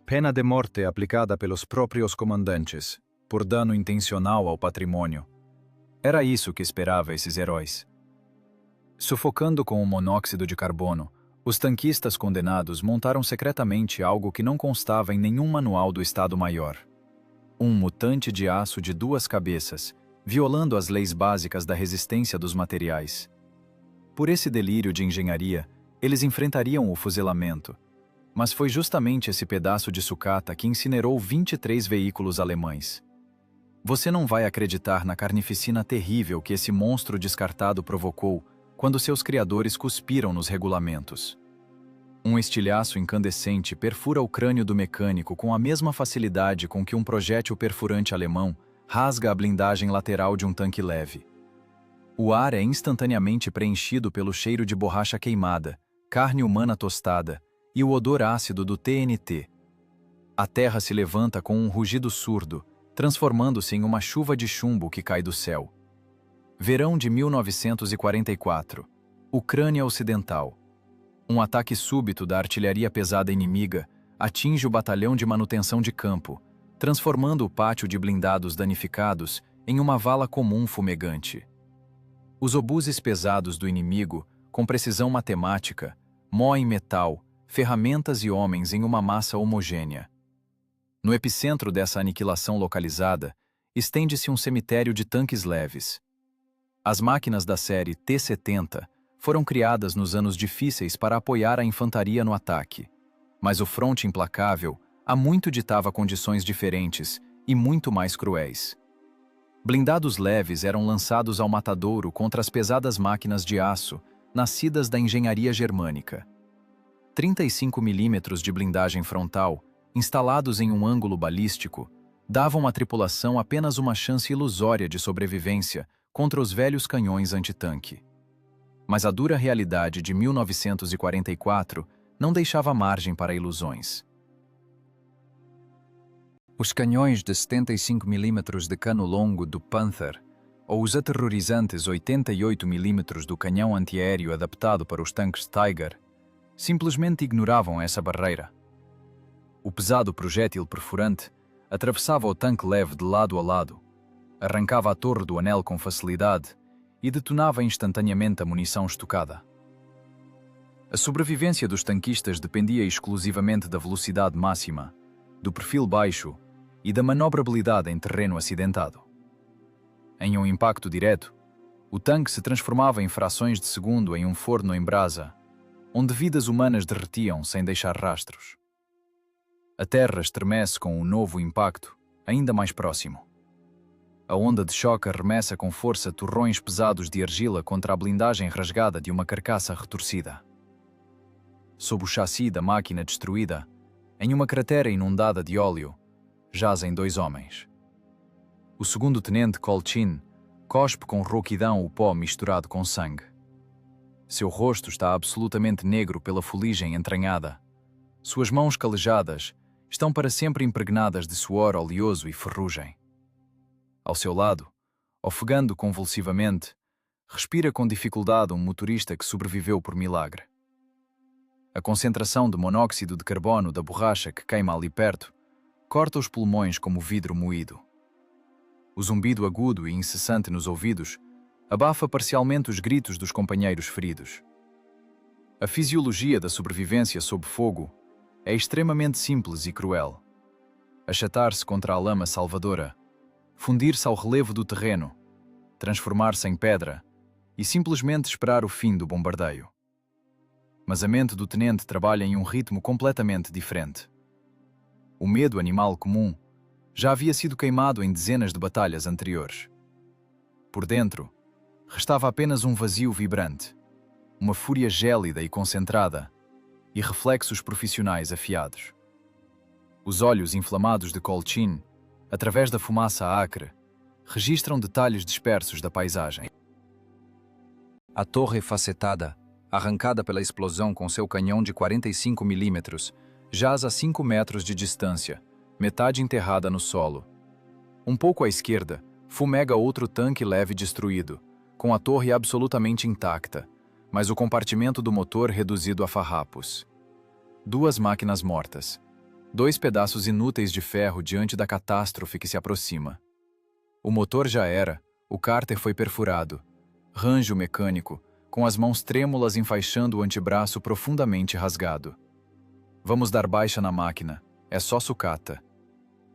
Pena de morte aplicada pelos próprios comandantes, por dano intencional ao patrimônio. Era isso que esperava esses heróis. Sufocando com o monóxido de carbono, os tanquistas condenados montaram secretamente algo que não constava em nenhum manual do Estado-Maior. Um mutante de aço de 2 cabeças, violando as leis básicas da resistência dos materiais. Por esse delírio de engenharia, eles enfrentariam o fuzilamento. Mas foi justamente esse pedaço de sucata que incinerou 23 veículos alemães. Você não vai acreditar na carnificina terrível que esse monstro descartado provocou quando seus criadores cuspiram nos regulamentos. Um estilhaço incandescente perfura o crânio do mecânico com a mesma facilidade com que um projétil perfurante alemão rasga a blindagem lateral de um tanque leve. O ar é instantaneamente preenchido pelo cheiro de borracha queimada, carne humana tostada e o odor ácido do TNT. A terra se levanta com um rugido surdo, transformando-se em uma chuva de chumbo que cai do céu. Verão de 1944. Ucrânia Ocidental. Um ataque súbito da artilharia pesada inimiga atinge o batalhão de manutenção de campo, transformando o pátio de blindados danificados em uma vala comum fumegante. Os obuses pesados do inimigo, com precisão matemática, moem metal, ferramentas e homens em uma massa homogênea. No epicentro dessa aniquilação localizada, estende-se um cemitério de tanques leves. As máquinas da série T-70 foram criadas nos anos difíceis para apoiar a infantaria no ataque. Mas o fronte implacável há muito ditava condições diferentes e muito mais cruéis. Blindados leves eram lançados ao matadouro contra as pesadas máquinas de aço, nascidas da engenharia germânica. 35 mm de blindagem frontal, instalados em um ângulo balístico, davam à tripulação apenas uma chance ilusória de sobrevivência contra os velhos canhões antitanque. Mas a dura realidade de 1944 não deixava margem para ilusões. Os canhões de 75 mm de cano longo do Panther, ou os aterrorizantes 88 mm do canhão antiaéreo adaptado para os tanques Tiger, simplesmente ignoravam essa barreira. O pesado projétil perfurante atravessava o tanque leve de lado a lado, arrancava a torre do anel com facilidade e detonava instantaneamente a munição estocada. A sobrevivência dos tanquistas dependia exclusivamente da velocidade máxima, do perfil baixo e da manobrabilidade em terreno acidentado. Em um impacto direto, o tanque se transformava em frações de segundo em um forno em brasa, onde vidas humanas derretiam sem deixar rastros. A terra estremece com um novo impacto, ainda mais próximo. A onda de choque arremessa com força torrões pesados de argila contra a blindagem rasgada de uma carcaça retorcida. Sob o chassi da máquina destruída, em uma cratera inundada de óleo, jazem 2 homens. O segundo-tenente Kolchin cospe com rouquidão o pó misturado com sangue. Seu rosto está absolutamente negro pela fuligem entranhada. Suas mãos calejadas estão para sempre impregnadas de suor oleoso e ferrugem. Ao seu lado, ofegando convulsivamente, respira com dificuldade um motorista que sobreviveu por milagre. A concentração de monóxido de carbono da borracha que queima ali perto corta os pulmões como vidro moído. O zumbido agudo e incessante nos ouvidos abafa parcialmente os gritos dos companheiros feridos. A fisiologia da sobrevivência sob fogo é extremamente simples e cruel. Achatar-se contra a lama salvadora, fundir-se ao relevo do terreno, transformar-se em pedra e simplesmente esperar o fim do bombardeio. Mas a mente do tenente trabalha em um ritmo completamente diferente. O medo animal comum já havia sido queimado em dezenas de batalhas anteriores. Por dentro, restava apenas um vazio vibrante, uma fúria gélida e concentrada, e reflexos profissionais afiados. Os olhos inflamados de Kolchin, através da fumaça acre, registram detalhes dispersos da paisagem. A torre facetada, arrancada pela explosão com seu canhão de 45 mm, jaz a 5 metros de distância, metade enterrada no solo. Um pouco à esquerda, fumega outro tanque leve destruído, com a torre absolutamente intacta, mas o compartimento do motor reduzido a farrapos. 2 máquinas mortas. Dois pedaços inúteis de ferro diante da catástrofe que se aproxima. O motor já era, o cárter foi perfurado. Range o mecânico, com as mãos trêmulas enfaixando o antebraço profundamente rasgado. Vamos dar baixa na máquina, é só sucata.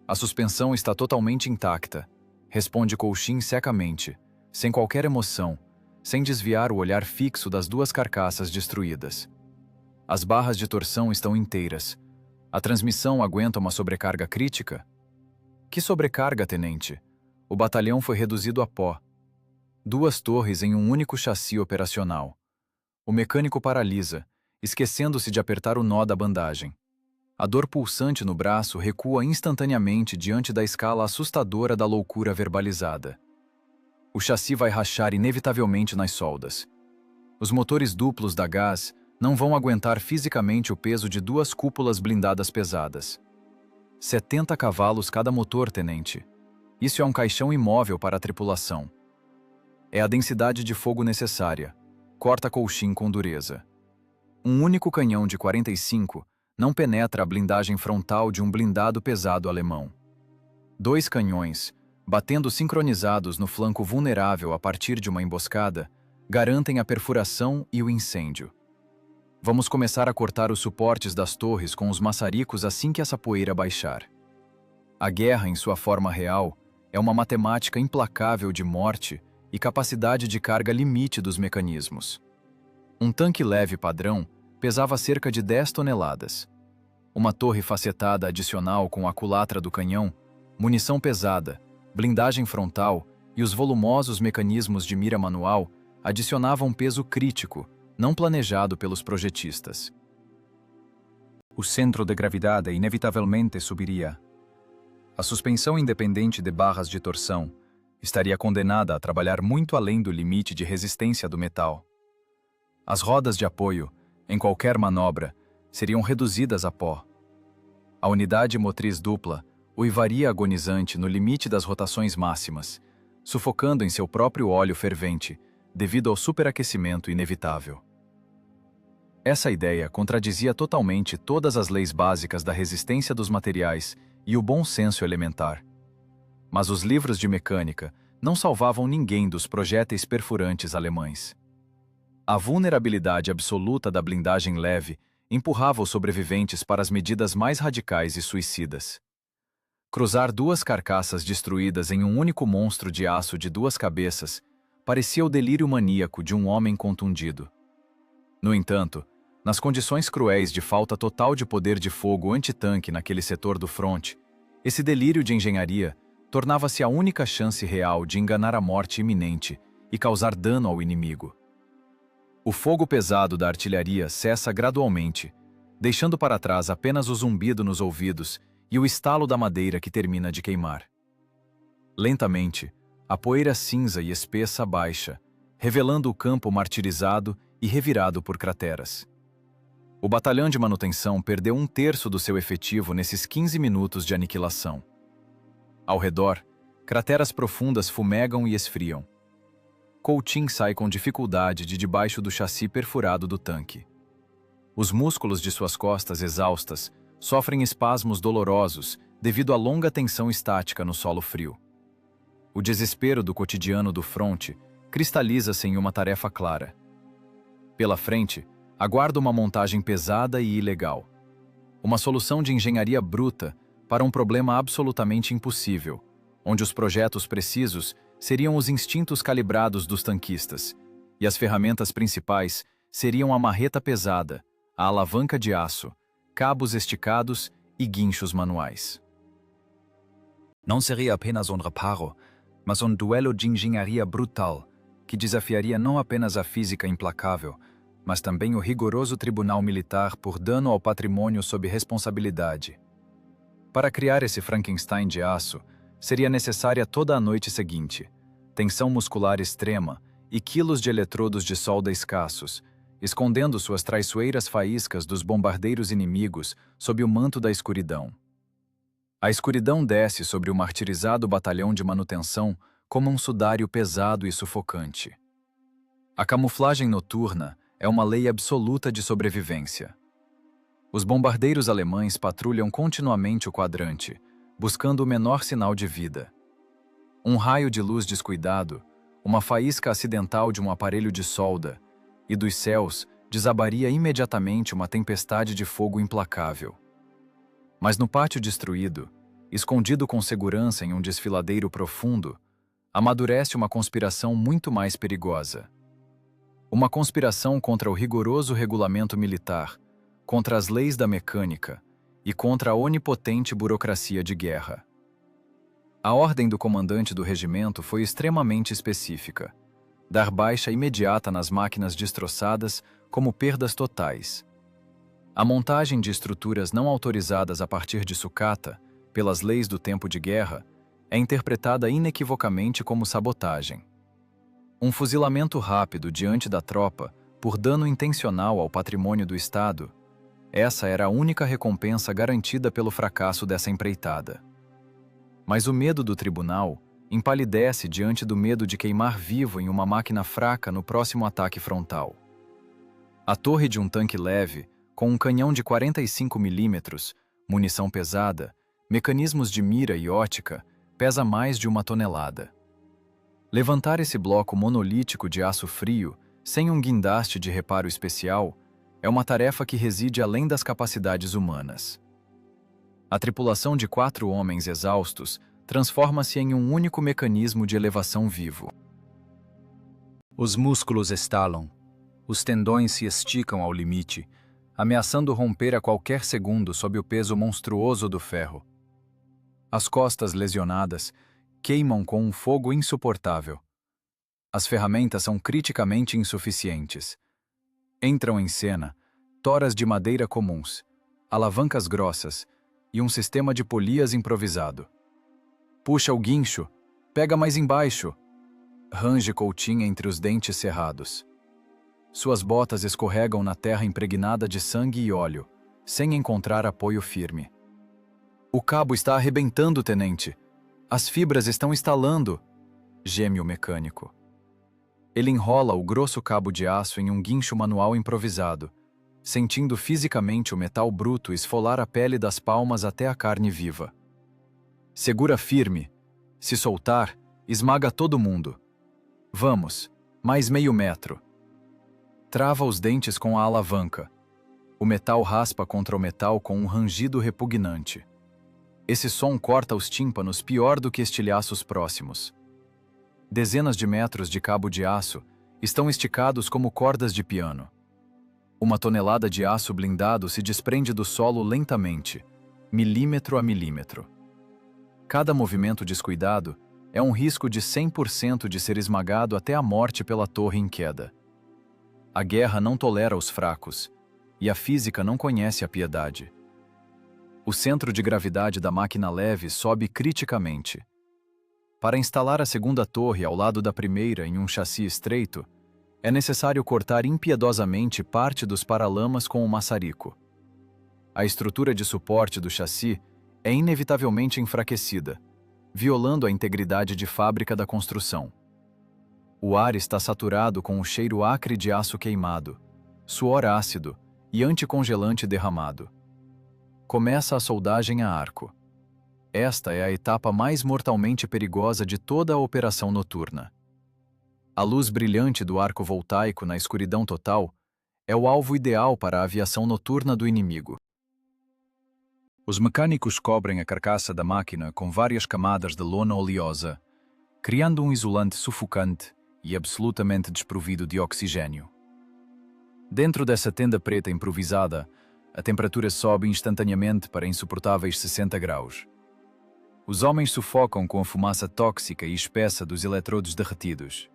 A suspensão está totalmente intacta, responde Colchin secamente, sem qualquer emoção, sem desviar o olhar fixo das duas carcaças destruídas. As barras de torção estão inteiras. A transmissão aguenta uma sobrecarga crítica? Que sobrecarga, tenente? O batalhão foi reduzido a pó. Duas torres em um único chassi operacional. O mecânico paralisa, esquecendo-se de apertar o nó da bandagem. A dor pulsante no braço recua instantaneamente diante da escala assustadora da loucura verbalizada. O chassi vai rachar inevitavelmente nas soldas. Os motores duplos da gás não vão aguentar fisicamente o peso de duas cúpulas blindadas pesadas. 70 cavalos cada motor, tenente. Isso é um caixão imóvel para a tripulação. É a densidade de fogo necessária. Corta Colchin com dureza. Um único canhão de 45 não penetra a blindagem frontal de um blindado pesado alemão. Dois canhões, batendo sincronizados no flanco vulnerável a partir de uma emboscada, garantem a perfuração e o incêndio. Vamos começar a cortar os suportes das torres com os maçaricos assim que essa poeira baixar. A guerra, em sua forma real, é uma matemática implacável de morte e capacidade de carga limite dos mecanismos. Um tanque leve padrão pesava cerca de 10 toneladas. Uma torre facetada adicional com a culatra do canhão, munição pesada, blindagem frontal e os volumosos mecanismos de mira manual adicionavam peso crítico, não planejado pelos projetistas. O centro de gravidade inevitavelmente subiria. A suspensão independente de barras de torção estaria condenada a trabalhar muito além do limite de resistência do metal. As rodas de apoio, em qualquer manobra, seriam reduzidas a pó. A unidade motriz dupla uivaria agonizante no limite das rotações máximas, sufocando em seu próprio óleo fervente, devido ao superaquecimento inevitável. Essa ideia contradizia totalmente todas as leis básicas da resistência dos materiais e o bom senso elementar. Mas os livros de mecânica não salvavam ninguém dos projéteis perfurantes alemães. A vulnerabilidade absoluta da blindagem leve empurrava os sobreviventes para as medidas mais radicais e suicidas. Cruzar duas carcaças destruídas em um único monstro de aço de duas cabeças parecia o delírio maníaco de um homem contundido. No entanto, nas condições cruéis de falta total de poder de fogo antitanque naquele setor do fronte, esse delírio de engenharia tornava-se a única chance real de enganar a morte iminente e causar dano ao inimigo. O fogo pesado da artilharia cessa gradualmente, deixando para trás apenas o zumbido nos ouvidos e o estalo da madeira que termina de queimar. Lentamente, a poeira cinza e espessa baixa, revelando o campo martirizado e revirado por crateras. O batalhão de manutenção perdeu 1/3 do seu efetivo nesses 15 minutos de aniquilação. Ao redor, crateras profundas fumegam e esfriam. Colchin sai com dificuldade de debaixo do chassi perfurado do tanque. Os músculos de suas costas exaustas sofrem espasmos dolorosos devido à longa tensão estática no solo frio. O desespero do cotidiano do fronte cristaliza-se em uma tarefa clara. Pela frente, aguarda uma montagem pesada e ilegal. Uma solução de engenharia bruta para um problema absolutamente impossível, onde os projetos precisos seriam os instintos calibrados dos tanquistas, e as ferramentas principais seriam a marreta pesada, a alavanca de aço, cabos esticados e guinchos manuais. Não seria apenas um reparo, mas um duelo de engenharia brutal, que desafiaria não apenas a física implacável, mas também o rigoroso tribunal militar por dano ao patrimônio sob responsabilidade. Para criar esse Frankenstein de aço, seria necessária toda a noite seguinte, tensão muscular extrema e quilos de eletrodos de solda escassos, escondendo suas traiçoeiras faíscas dos bombardeiros inimigos sob o manto da escuridão. A escuridão desce sobre o martirizado batalhão de manutenção como um sudário pesado e sufocante. A camuflagem noturna é uma lei absoluta de sobrevivência. Os bombardeiros alemães patrulham continuamente o quadrante, buscando o menor sinal de vida. Um raio de luz descuidado, uma faísca acidental de um aparelho de solda, e dos céus desabaria imediatamente uma tempestade de fogo implacável. Mas no pátio destruído, escondido com segurança em um desfiladeiro profundo, amadurece uma conspiração muito mais perigosa. Uma conspiração contra o rigoroso regulamento militar, contra as leis da mecânica e contra a onipotente burocracia de guerra. A ordem do comandante do regimento foi extremamente específica: dar baixa imediata nas máquinas destroçadas como perdas totais. A montagem de estruturas não autorizadas a partir de sucata, pelas leis do tempo de guerra, é interpretada inequivocamente como sabotagem. Um fuzilamento rápido diante da tropa, por dano intencional ao patrimônio do Estado, essa era a única recompensa garantida pelo fracasso dessa empreitada. Mas o medo do tribunal empalidece diante do medo de queimar vivo em uma máquina fraca no próximo ataque frontal. A torre de um tanque leve, com um canhão de 45 mm, munição pesada, mecanismos de mira e ótica, pesa mais de 1 tonelada. Levantar esse bloco monolítico de aço frio, sem um guindaste de reparo especial, é uma tarefa que reside além das capacidades humanas. A tripulação de 4 homens exaustos transforma-se em um único mecanismo de elevação vivo. Os músculos estalam, os tendões se esticam ao limite, ameaçando romper a qualquer segundo sob o peso monstruoso do ferro. As costas lesionadas queimam com um fogo insuportável. As ferramentas são criticamente insuficientes. Entram em cena toras de madeira comuns, alavancas grossas e um sistema de polias improvisado. Puxa o guincho, pega mais embaixo. Range Coutinho entre os dentes cerrados. Suas botas escorregam na terra impregnada de sangue e óleo, sem encontrar apoio firme. O cabo está arrebentando, tenente. As fibras estão estalando, geme o mecânico. Ele enrola o grosso cabo de aço em um guincho manual improvisado, sentindo fisicamente o metal bruto esfolar a pele das palmas até a carne viva. Segura firme. Se soltar, esmaga todo mundo. Vamos, mais meio metro. Trava os dentes com a alavanca. O metal raspa contra o metal com um rangido repugnante. Esse som corta os tímpanos pior do que estilhaços próximos. Dezenas de metros de cabo de aço estão esticados como cordas de piano. 1 tonelada de aço blindado se desprende do solo lentamente, milímetro a milímetro. Cada movimento descuidado é um risco de 100% de ser esmagado até a morte pela torre em queda. A guerra não tolera os fracos, e a física não conhece a piedade. O centro de gravidade da máquina leve sobe criticamente. Para instalar a segunda torre ao lado da primeira em um chassi estreito, é necessário cortar impiedosamente parte dos paralamas com o maçarico. A estrutura de suporte do chassi é inevitavelmente enfraquecida, violando a integridade de fábrica da construção. O ar está saturado com o cheiro acre de aço queimado, suor ácido e anticongelante derramado. Começa a soldagem a arco. Esta é a etapa mais mortalmente perigosa de toda a operação noturna. A luz brilhante do arco voltaico na escuridão total é o alvo ideal para a aviação noturna do inimigo. Os mecânicos cobrem a carcaça da máquina com várias camadas de lona oleosa, criando um isolante sufocante e absolutamente desprovido de oxigênio. Dentro dessa tenda preta improvisada, a temperatura sobe instantaneamente para insuportáveis 60 graus. Os homens sufocam com a fumaça tóxica e espessa dos eletrodos derretidos.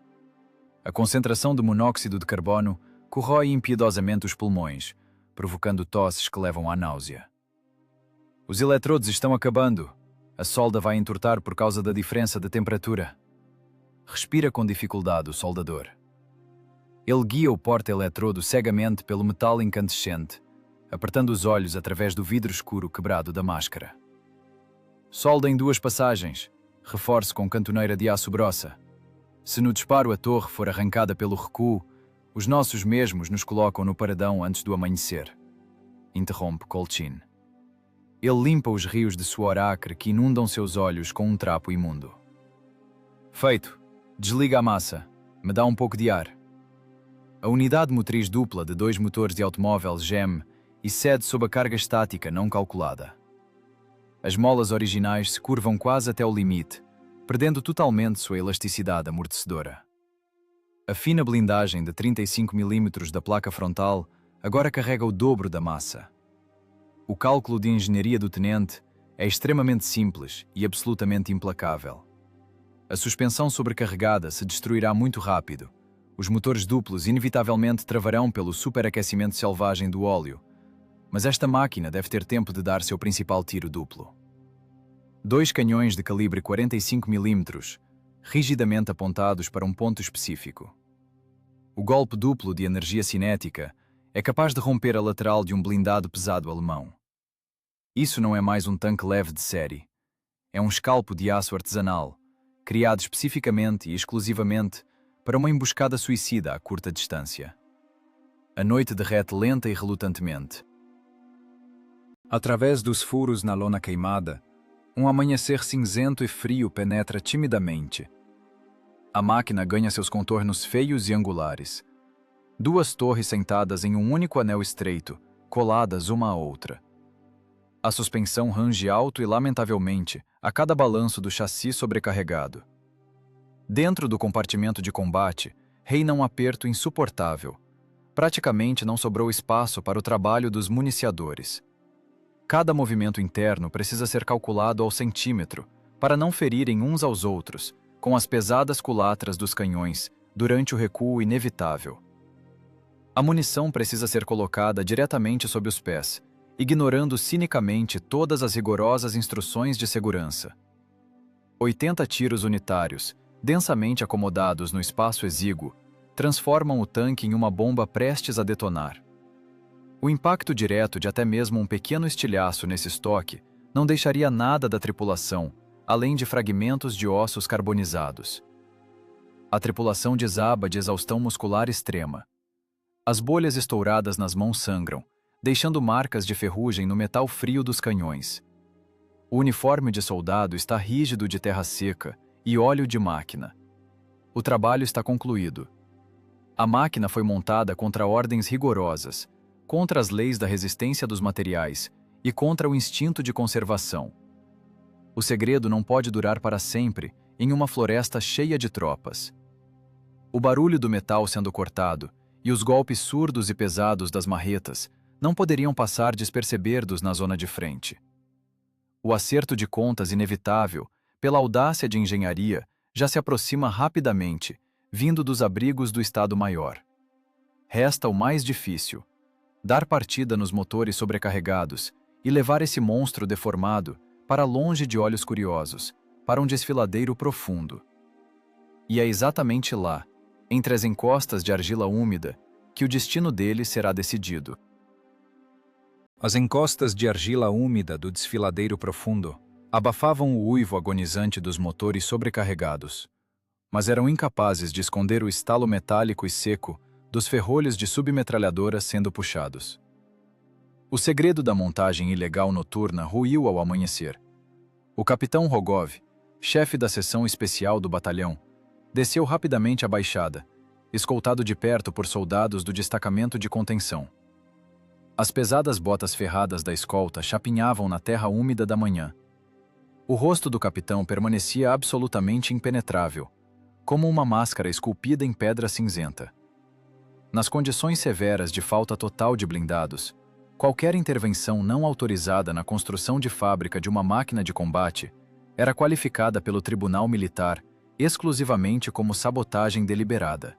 A concentração de monóxido de carbono corrói impiedosamente os pulmões, provocando tosses que levam à náusea. Os eletrodos estão acabando. A solda vai entortar por causa da diferença de temperatura. Respira com dificuldade o soldador. Ele guia o porta-eletrodo cegamente pelo metal incandescente, apertando os olhos através do vidro escuro quebrado da máscara. Solda em 2 passagens. Reforce com cantoneira de aço grossa. Se no disparo a torre for arrancada pelo recuo, os nossos mesmos nos colocam no paradão antes do amanhecer. interrompe Colchin. Ele limpa os rios de suor acre que inundam seus olhos com um trapo imundo. Feito. Desliga a massa. Me dá um pouco de ar. A unidade motriz dupla de 2 motores de automóvel geme e cede sob a carga estática não calculada. As molas originais se curvam quase até o limite, perdendo totalmente sua elasticidade amortecedora. A fina blindagem de 35 mm da placa frontal agora carrega o dobro da massa. O cálculo de engenharia do tenente é extremamente simples e absolutamente implacável. A suspensão sobrecarregada se destruirá muito rápido. Os motores duplos inevitavelmente travarão pelo superaquecimento selvagem do óleo, mas esta máquina deve ter tempo de dar seu principal tiro duplo. 2 canhões de calibre 45 mm, rigidamente apontados para um ponto específico. O golpe duplo de energia cinética é capaz de romper a lateral de um blindado pesado alemão. Isso não é mais um tanque leve de série. É um escalpo de aço artesanal, criado especificamente e exclusivamente para uma emboscada suicida a curta distância. A noite derrete lenta e relutantemente. Através dos furos na lona queimada, um amanhecer cinzento e frio penetra timidamente. A máquina ganha seus contornos feios e angulares. 2 torres sentadas em um único anel estreito, coladas uma à outra. A suspensão range alto e lamentavelmente a cada balanço do chassi sobrecarregado. Dentro do compartimento de combate, reina um aperto insuportável. Praticamente não sobrou espaço para o trabalho dos municiadores. Cada movimento interno precisa ser calculado ao centímetro para não ferirem uns aos outros, com as pesadas culatras dos canhões, durante o recuo inevitável. A munição precisa ser colocada diretamente sob os pés, ignorando cinicamente todas as rigorosas instruções de segurança. 80 tiros unitários, densamente acomodados no espaço exíguo, transformam o tanque em uma bomba prestes a detonar. O impacto direto de até mesmo um pequeno estilhaço nesse estoque não deixaria nada da tripulação, além de fragmentos de ossos carbonizados. A tripulação desaba de exaustão muscular extrema. As bolhas estouradas nas mãos sangram, deixando marcas de ferrugem no metal frio dos canhões. O uniforme de soldado está rígido de terra seca e óleo de máquina. O trabalho está concluído. A máquina foi montada contra ordens rigorosas, contra as leis da resistência dos materiais e contra o instinto de conservação. O segredo não pode durar para sempre em uma floresta cheia de tropas. O barulho do metal sendo cortado e os golpes surdos e pesados das marretas não poderiam passar despercebidos na zona de frente. O acerto de contas inevitável, pela audácia de engenharia, já se aproxima rapidamente, vindo dos abrigos do Estado-Maior. Resta o mais difícil: dar partida nos motores sobrecarregados e levar esse monstro deformado para longe de olhos curiosos, para um desfiladeiro profundo. E é exatamente lá, entre as encostas de argila úmida, que o destino dele será decidido. As encostas de argila úmida do desfiladeiro profundo abafavam o uivo agonizante dos motores sobrecarregados, mas eram incapazes de esconder o estalo metálico e seco dos ferrolhos de submetralhadoras sendo puxados. O segredo da montagem ilegal noturna ruiu ao amanhecer. O capitão Rogov, chefe da seção especial do batalhão, desceu rapidamente a baixada, escoltado de perto por soldados do destacamento de contenção. As pesadas botas ferradas da escolta chapinhavam na terra úmida da manhã. O rosto do capitão permanecia absolutamente impenetrável, como uma máscara esculpida em pedra cinzenta. Nas condições severas de falta total de blindados, qualquer intervenção não autorizada na construção de fábrica de uma máquina de combate era qualificada pelo Tribunal Militar exclusivamente como sabotagem deliberada.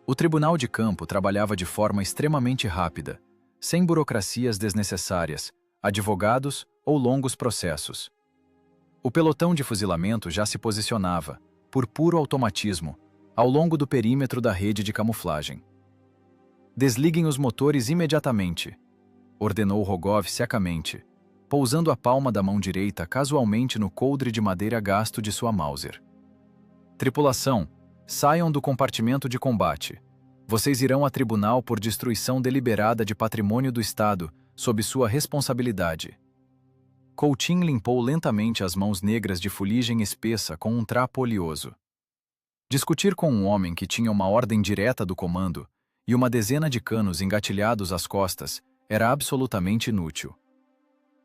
O Tribunal de Campo trabalhava de forma extremamente rápida, sem burocracias desnecessárias, advogados ou longos processos. O pelotão de fuzilamento já se posicionava, por puro automatismo, ao longo do perímetro da rede de camuflagem. "Desliguem os motores imediatamente", ordenou Rogov secamente, pousando a palma da mão direita casualmente no coldre de madeira gasto de sua Mauser. "Tripulação, saiam do compartimento de combate. Vocês irão a tribunal por destruição deliberada de patrimônio do Estado sob sua responsabilidade. Coutinho limpou lentamente as mãos negras de fuligem espessa com um trapo oleoso. Discutir com um homem que tinha uma ordem direta do comando e uma dezena de canos engatilhados às costas era absolutamente inútil.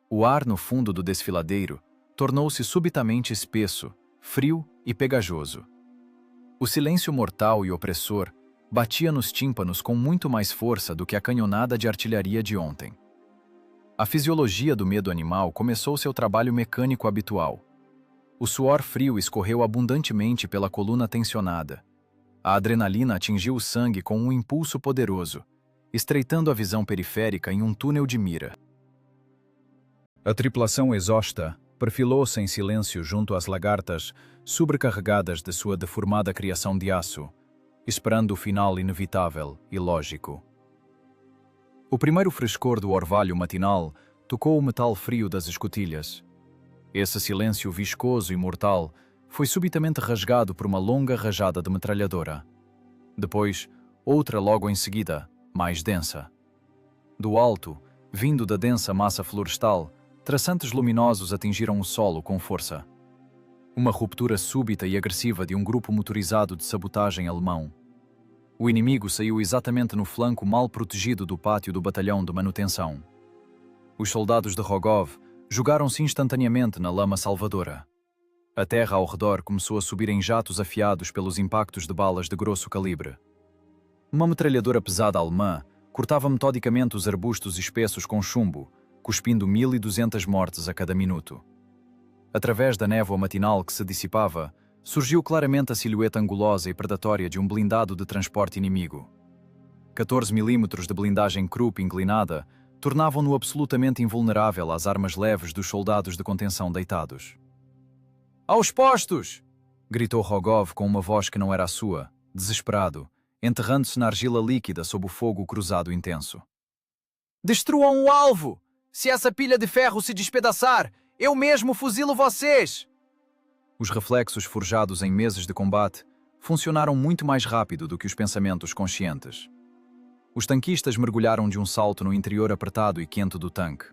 O ar no fundo do desfiladeiro tornou-se subitamente espesso, frio e pegajoso. O silêncio mortal e opressor batia nos tímpanos com muito mais força do que a canhonada de artilharia de ontem. A fisiologia do medo animal começou seu trabalho mecânico habitual. O suor frio escorreu abundantemente pela coluna tensionada. A adrenalina atingiu o sangue com um impulso poderoso, estreitando a visão periférica em um túnel de mira. A tripulação exausta perfilou-se em silêncio junto às lagartas sobrecarregadas de sua deformada criação de aço, esperando o final inevitável e lógico. O primeiro frescor do orvalho matinal tocou o metal frio das escotilhas. Esse silêncio viscoso e mortal foi subitamente rasgado por uma longa rajada de metralhadora. Depois, outra logo em seguida, mais densa. Do alto, vindo da densa massa florestal, traçantes luminosos atingiram o solo com força. Uma ruptura súbita e agressiva de um grupo motorizado de sabotagem alemão. O inimigo saiu exatamente no flanco mal protegido do pátio do batalhão de manutenção. Os soldados de Rogov jogaram-se instantaneamente na lama salvadora. A terra ao redor começou a subir em jatos afiados pelos impactos de balas de grosso calibre. Uma metralhadora pesada alemã cortava metodicamente os arbustos espessos com chumbo, cuspindo 1.200 mortes a cada minuto. Através da névoa matinal que se dissipava, surgiu claramente a silhueta angulosa e predatória de um blindado de transporte inimigo. 14 milímetros de blindagem Krupp inclinada tornavam-no absolutamente invulnerável às armas leves dos soldados de contenção deitados. "Aos postos!" gritou Rogov com uma voz que não era a sua, desesperado, enterrando-se na argila líquida sob o fogo cruzado intenso. "Destruam o alvo! Se essa pilha de ferro se despedaçar, eu mesmo fuzilo vocês!" Os reflexos forjados em meses de combate funcionaram muito mais rápido do que os pensamentos conscientes. Os tanquistas mergulharam de um salto no interior apertado e quente do tanque.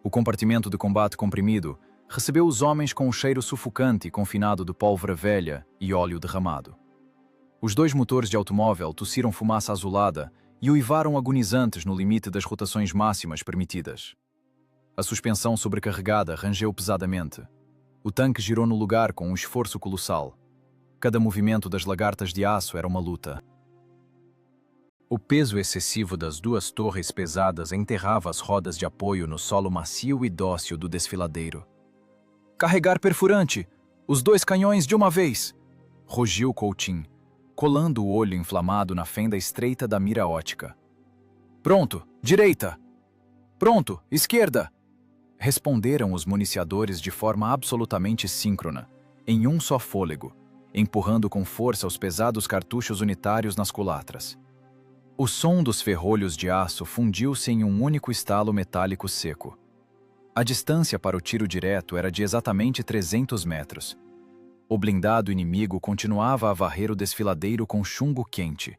O compartimento de combate comprimido recebeu os homens com o cheiro sufocante e confinado de pólvora velha e óleo derramado. Os dois motores de automóvel tossiram fumaça azulada e uivaram agonizantes no limite das rotações máximas permitidas. A suspensão sobrecarregada rangeu pesadamente. O tanque girou no lugar com um esforço colossal. Cada movimento das lagartas de aço era uma luta. O peso excessivo das duas torres pesadas enterrava as rodas de apoio no solo macio e dócil do desfiladeiro. "Carregar perfurante! Os 2 canhões de uma vez!" rugiu Coutinho, colando o olho inflamado na fenda estreita da mira ótica. "Pronto! Direita! Pronto! Esquerda!" Responderam os municiadores de forma absolutamente síncrona, em um só fôlego, empurrando com força os pesados cartuchos unitários nas culatras. O som dos ferrolhos de aço fundiu-se em um único estalo metálico seco. A distância para o tiro direto era de exatamente 300 metros. O blindado inimigo continuava a varrer o desfiladeiro com chumbo quente.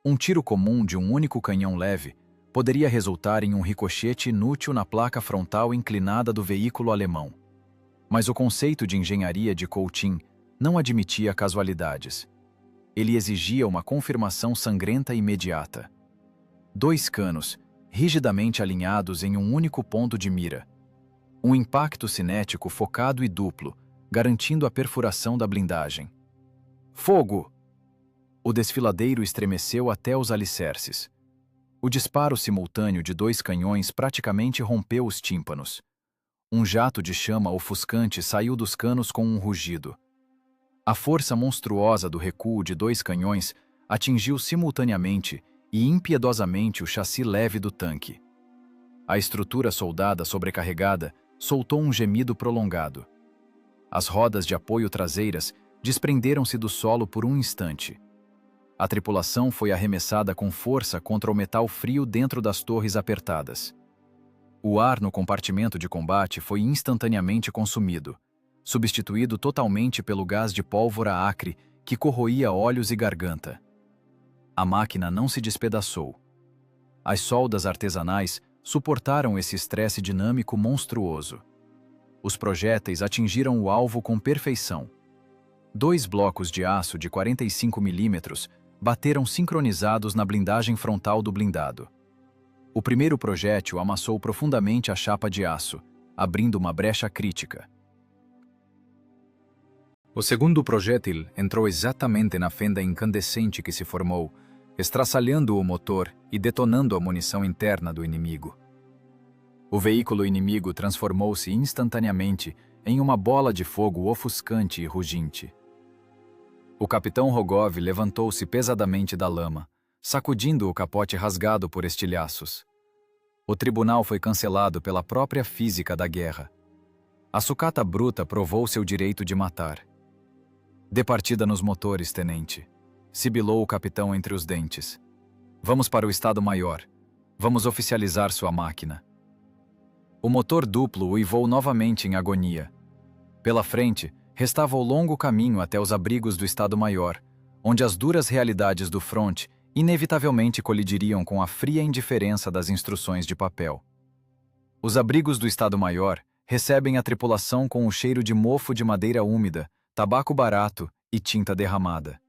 Um tiro comum de um único canhão leve poderia resultar em um ricochete inútil na placa frontal inclinada do veículo alemão. Mas o conceito de engenharia de Coutinho não admitia casualidades. Ele exigia uma confirmação sangrenta e imediata. 2 canos, rigidamente alinhados em um único ponto de mira. Um impacto cinético focado e duplo, garantindo a perfuração da blindagem. "Fogo!" O desfiladeiro estremeceu até os alicerces. O disparo simultâneo de 2 canhões praticamente rompeu os tímpanos. Um jato de chama ofuscante saiu dos canos com um rugido. A força monstruosa do recuo de 2 canhões atingiu simultaneamente e impiedosamente o chassi leve do tanque. A estrutura soldada sobrecarregada soltou um gemido prolongado. As rodas de apoio traseiras desprenderam-se do solo por um instante. A tripulação foi arremessada com força contra o metal frio dentro das torres apertadas. O ar no compartimento de combate foi instantaneamente consumido, substituído totalmente pelo gás de pólvora acre que corroía olhos e garganta. A máquina não se despedaçou. As soldas artesanais suportaram esse estresse dinâmico monstruoso. Os projéteis atingiram o alvo com perfeição. 2 blocos de aço de 45 milímetros bateram sincronizados na blindagem frontal do blindado. O primeiro projétil amassou profundamente a chapa de aço, abrindo uma brecha crítica. O segundo projétil entrou exatamente na fenda incandescente que se formou, estraçalhando o motor e detonando a munição interna do inimigo. O veículo inimigo transformou-se instantaneamente em uma bola de fogo ofuscante e ruginte. O capitão Rogov levantou-se pesadamente da lama, sacudindo o capote rasgado por estilhaços. O tribunal foi cancelado pela própria física da guerra. A sucata bruta provou seu direito de matar. Dê partida nos motores, tenente. Sibilou o capitão entre os dentes. Vamos para o Estado-Maior. Vamos oficializar sua máquina. O motor duplo uivou novamente em agonia. Pela frente, restava o longo caminho até os abrigos do Estado-Maior, onde as duras realidades do fronte inevitavelmente colidiriam com a fria indiferença das instruções de papel. Os abrigos do Estado-Maior recebem a tripulação com o cheiro de mofo de madeira úmida, tabaco barato e tinta derramada.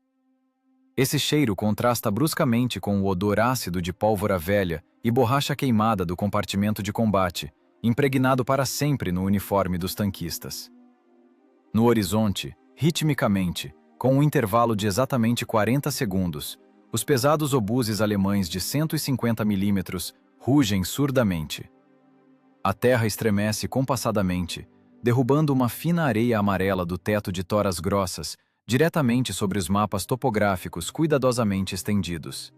Esse cheiro contrasta bruscamente com o odor ácido de pólvora velha e borracha queimada do compartimento de combate, impregnado para sempre no uniforme dos tanquistas. No horizonte, ritmicamente, com um intervalo de exatamente 40 segundos, os pesados obuses alemães de 150 milímetros rugem surdamente. A terra estremece compassadamente, derrubando uma fina areia amarela do teto de toras grossas, diretamente sobre os mapas topográficos cuidadosamente estendidos.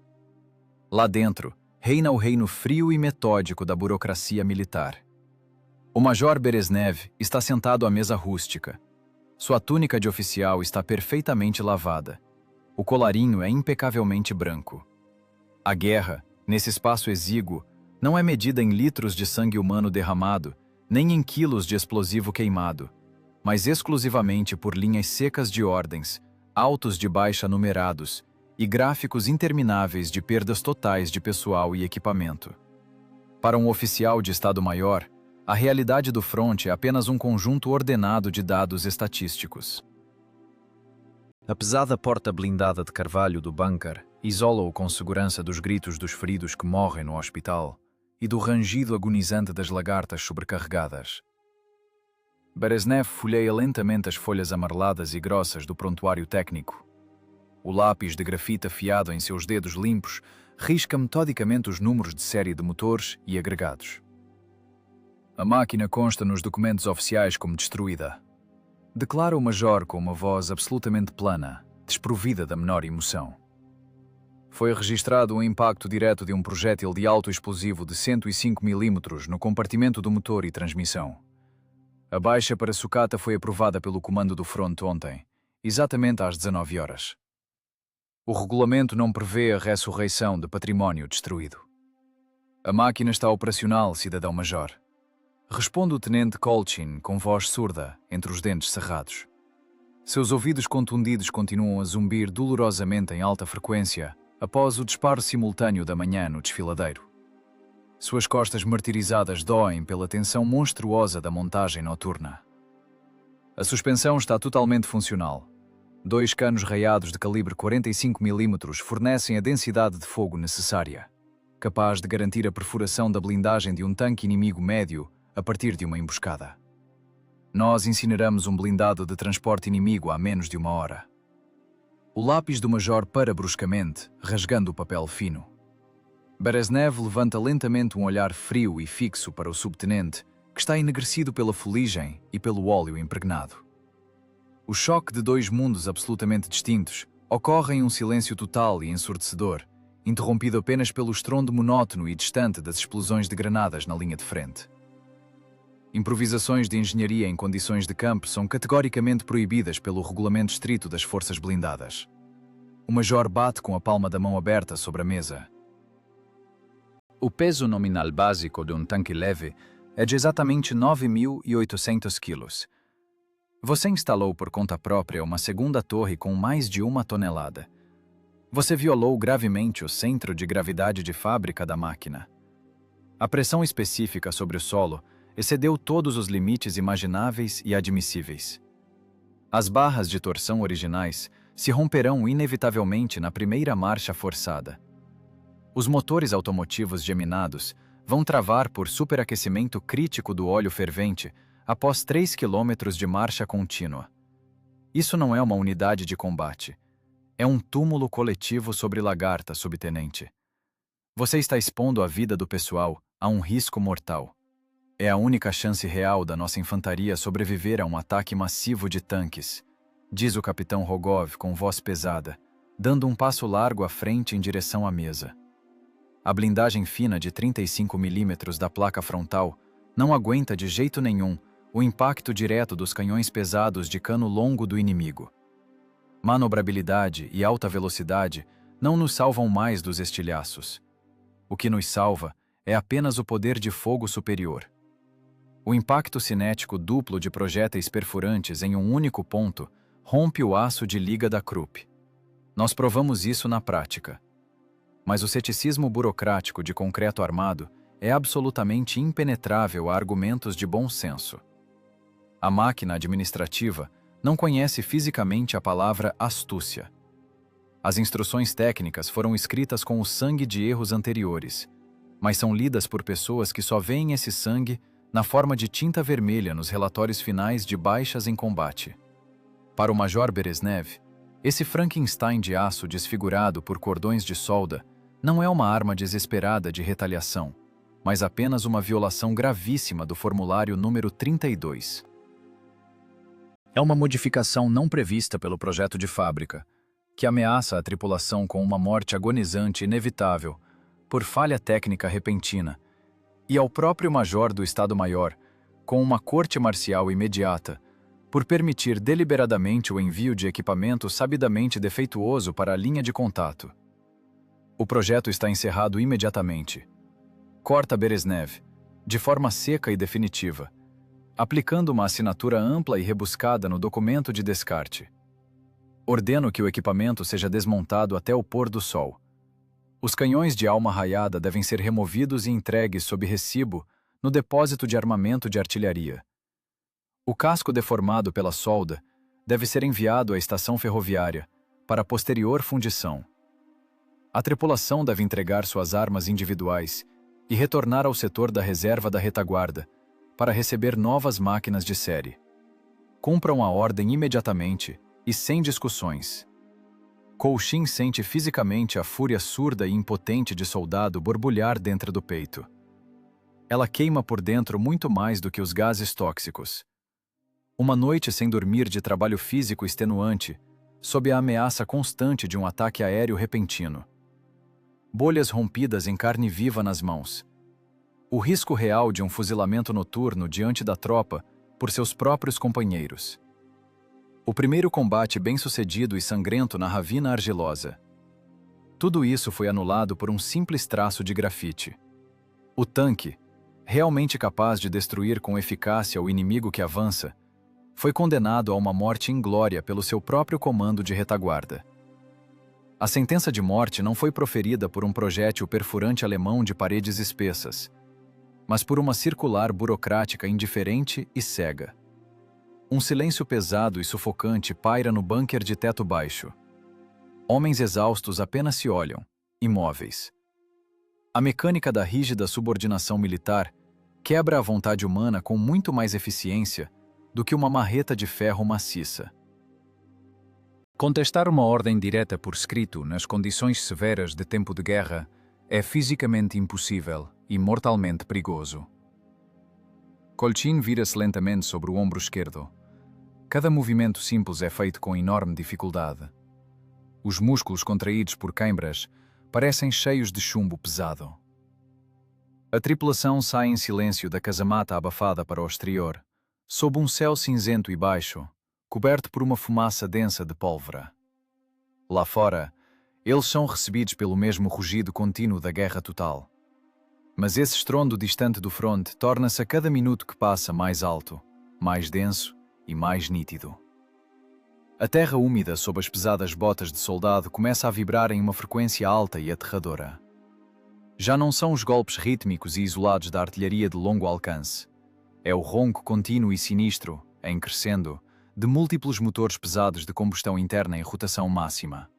Lá dentro, reina o reino frio e metódico da burocracia militar. O Major Bereznev está sentado à mesa rústica. Sua túnica de oficial está perfeitamente lavada. O colarinho é impecavelmente branco. A guerra, nesse espaço exíguo, não é medida em litros de sangue humano derramado, nem em quilos de explosivo queimado, mas exclusivamente por linhas secas de ordens, autos de baixa numerados e gráficos intermináveis de perdas totais de pessoal e equipamento. Para um oficial de Estado-Maior, a realidade do fronte é apenas um conjunto ordenado de dados estatísticos. A pesada porta blindada de carvalho do bunker isola-o com segurança dos gritos dos feridos que morrem no hospital e do rangido agonizante das lagartas sobrecarregadas. Bereznev folheia lentamente as folhas amareladas e grossas do prontuário técnico. O lápis de grafite afiado em seus dedos limpos risca metodicamente os números de série de motores e agregados. A máquina consta nos documentos oficiais como destruída. Declara o major com uma voz absolutamente plana, desprovida da menor emoção. Foi registrado um impacto direto de um projétil de alto explosivo de 105 milímetros no compartimento do motor e transmissão. A baixa para sucata foi aprovada pelo comando do fronte ontem, exatamente às 19 horas. O regulamento não prevê a ressurreição de património destruído. A máquina está operacional, cidadão-major. Responde o tenente Kolchin com voz surda, entre os dentes cerrados. Seus ouvidos contundidos continuam a zumbir dolorosamente em alta frequência após o disparo simultâneo da manhã no desfiladeiro. Suas costas martirizadas doem pela tensão monstruosa da montagem noturna. A suspensão está totalmente funcional. 2 canos raiados de calibre 45 milímetros fornecem a densidade de fogo necessária, capaz de garantir a perfuração da blindagem de um tanque inimigo médio a partir de uma emboscada. Nós incineramos um blindado de transporte inimigo há menos de 1 hora. O lápis do major para bruscamente, rasgando o papel fino. Bereznev levanta lentamente um olhar frio e fixo para o subtenente, que está enegrecido pela fuligem e pelo óleo impregnado. O choque de 2 mundos absolutamente distintos ocorre em um silêncio total e ensurdecedor, interrompido apenas pelo estrondo monótono e distante das explosões de granadas na linha de frente. Improvisações de engenharia em condições de campo são categoricamente proibidas pelo regulamento estrito das forças blindadas. O major bate com a palma da mão aberta sobre a mesa. O peso nominal básico de um tanque leve é de exatamente 9.800 quilos. Você instalou por conta própria uma segunda torre com mais de 1 tonelada. Você violou gravemente o centro de gravidade de fábrica da máquina. A pressão específica sobre o solo excedeu todos os limites imagináveis e admissíveis. As barras de torção originais se romperão inevitavelmente na primeira marcha forçada. Os motores automotivos geminados vão travar por superaquecimento crítico do óleo fervente após 3 quilômetros de marcha contínua. Isso não é uma unidade de combate. É um túmulo coletivo sobre lagarta, subtenente. Você está expondo a vida do pessoal a um risco mortal. É a única chance real da nossa infantaria sobreviver a um ataque massivo de tanques, diz o capitão Rogov com voz pesada, dando um passo largo à frente em direção à mesa. A blindagem fina de 35 milímetros da placa frontal não aguenta de jeito nenhum o impacto direto dos canhões pesados de cano longo do inimigo. Manobrabilidade e alta velocidade não nos salvam mais dos estilhaços. O que nos salva é apenas o poder de fogo superior. O impacto cinético duplo de projéteis perfurantes em um único ponto rompe o aço de liga da Krupp. Nós provamos isso na prática. Mas o ceticismo burocrático de concreto armado é absolutamente impenetrável a argumentos de bom senso. A máquina administrativa não conhece fisicamente a palavra astúcia. As instruções técnicas foram escritas com o sangue de erros anteriores, mas são lidas por pessoas que só veem esse sangue na forma de tinta vermelha nos relatórios finais de baixas em combate. Para o Major Bereznev, esse Frankenstein de aço desfigurado por cordões de solda não é uma arma desesperada de retaliação, mas apenas uma violação gravíssima do formulário número 32. É uma modificação não prevista pelo projeto de fábrica, que ameaça a tripulação com uma morte agonizante inevitável por falha técnica repentina, e ao próprio Major do Estado-Maior, com uma corte marcial imediata, por permitir deliberadamente o envio de equipamento sabidamente defeituoso para a linha de contato. O projeto está encerrado imediatamente. Corta Bereznev, de forma seca e definitiva, aplicando uma assinatura ampla e rebuscada no documento de descarte. Ordeno que o equipamento seja desmontado até o pôr do sol. Os canhões de alma raiada devem ser removidos e entregues sob recibo no depósito de armamento de artilharia. O casco deformado pela solda deve ser enviado à estação ferroviária para posterior fundição. A tripulação deve entregar suas armas individuais e retornar ao setor da reserva da retaguarda para receber novas máquinas de série. Cumpram a ordem imediatamente e sem discussões. Colchin sente fisicamente a fúria surda e impotente de soldado borbulhar dentro do peito. Ela queima por dentro muito mais do que os gases tóxicos. Uma noite sem dormir de trabalho físico extenuante, sob a ameaça constante de um ataque aéreo repentino. Bolhas rompidas em carne viva nas mãos. O risco real de um fuzilamento noturno diante da tropa por seus próprios companheiros. O primeiro combate bem-sucedido e sangrento na ravina argilosa. Tudo isso foi anulado por um simples traço de grafite. O tanque, realmente capaz de destruir com eficácia o inimigo que avança, foi condenado a uma morte inglória pelo seu próprio comando de retaguarda. A sentença de morte não foi proferida por um projétil perfurante alemão de paredes espessas, mas por uma circular burocrática indiferente e cega. Um silêncio pesado e sufocante paira no bunker de teto baixo. Homens exaustos apenas se olham, imóveis. A mecânica da rígida subordinação militar quebra a vontade humana com muito mais eficiência do que uma marreta de ferro maciça. Contestar uma ordem direta por escrito nas condições severas de tempo de guerra é fisicamente impossível e mortalmente perigoso. Colchin vira-se lentamente sobre o ombro esquerdo. Cada movimento simples é feito com enorme dificuldade. Os músculos contraídos por câimbras parecem cheios de chumbo pesado. A tripulação sai em silêncio da casamata abafada para o exterior, sob um céu cinzento e baixo, coberto por uma fumaça densa de pólvora. Lá fora, eles são recebidos pelo mesmo rugido contínuo da guerra total. Mas esse estrondo distante do fronte torna-se a cada minuto que passa mais alto, mais denso e mais nítido. A terra úmida sob as pesadas botas de soldado começa a vibrar em uma frequência alta e aterradora. Já não são os golpes rítmicos e isolados da artilharia de longo alcance. É o ronco contínuo e sinistro, em crescendo, de múltiplos motores pesados de combustão interna em rotação máxima.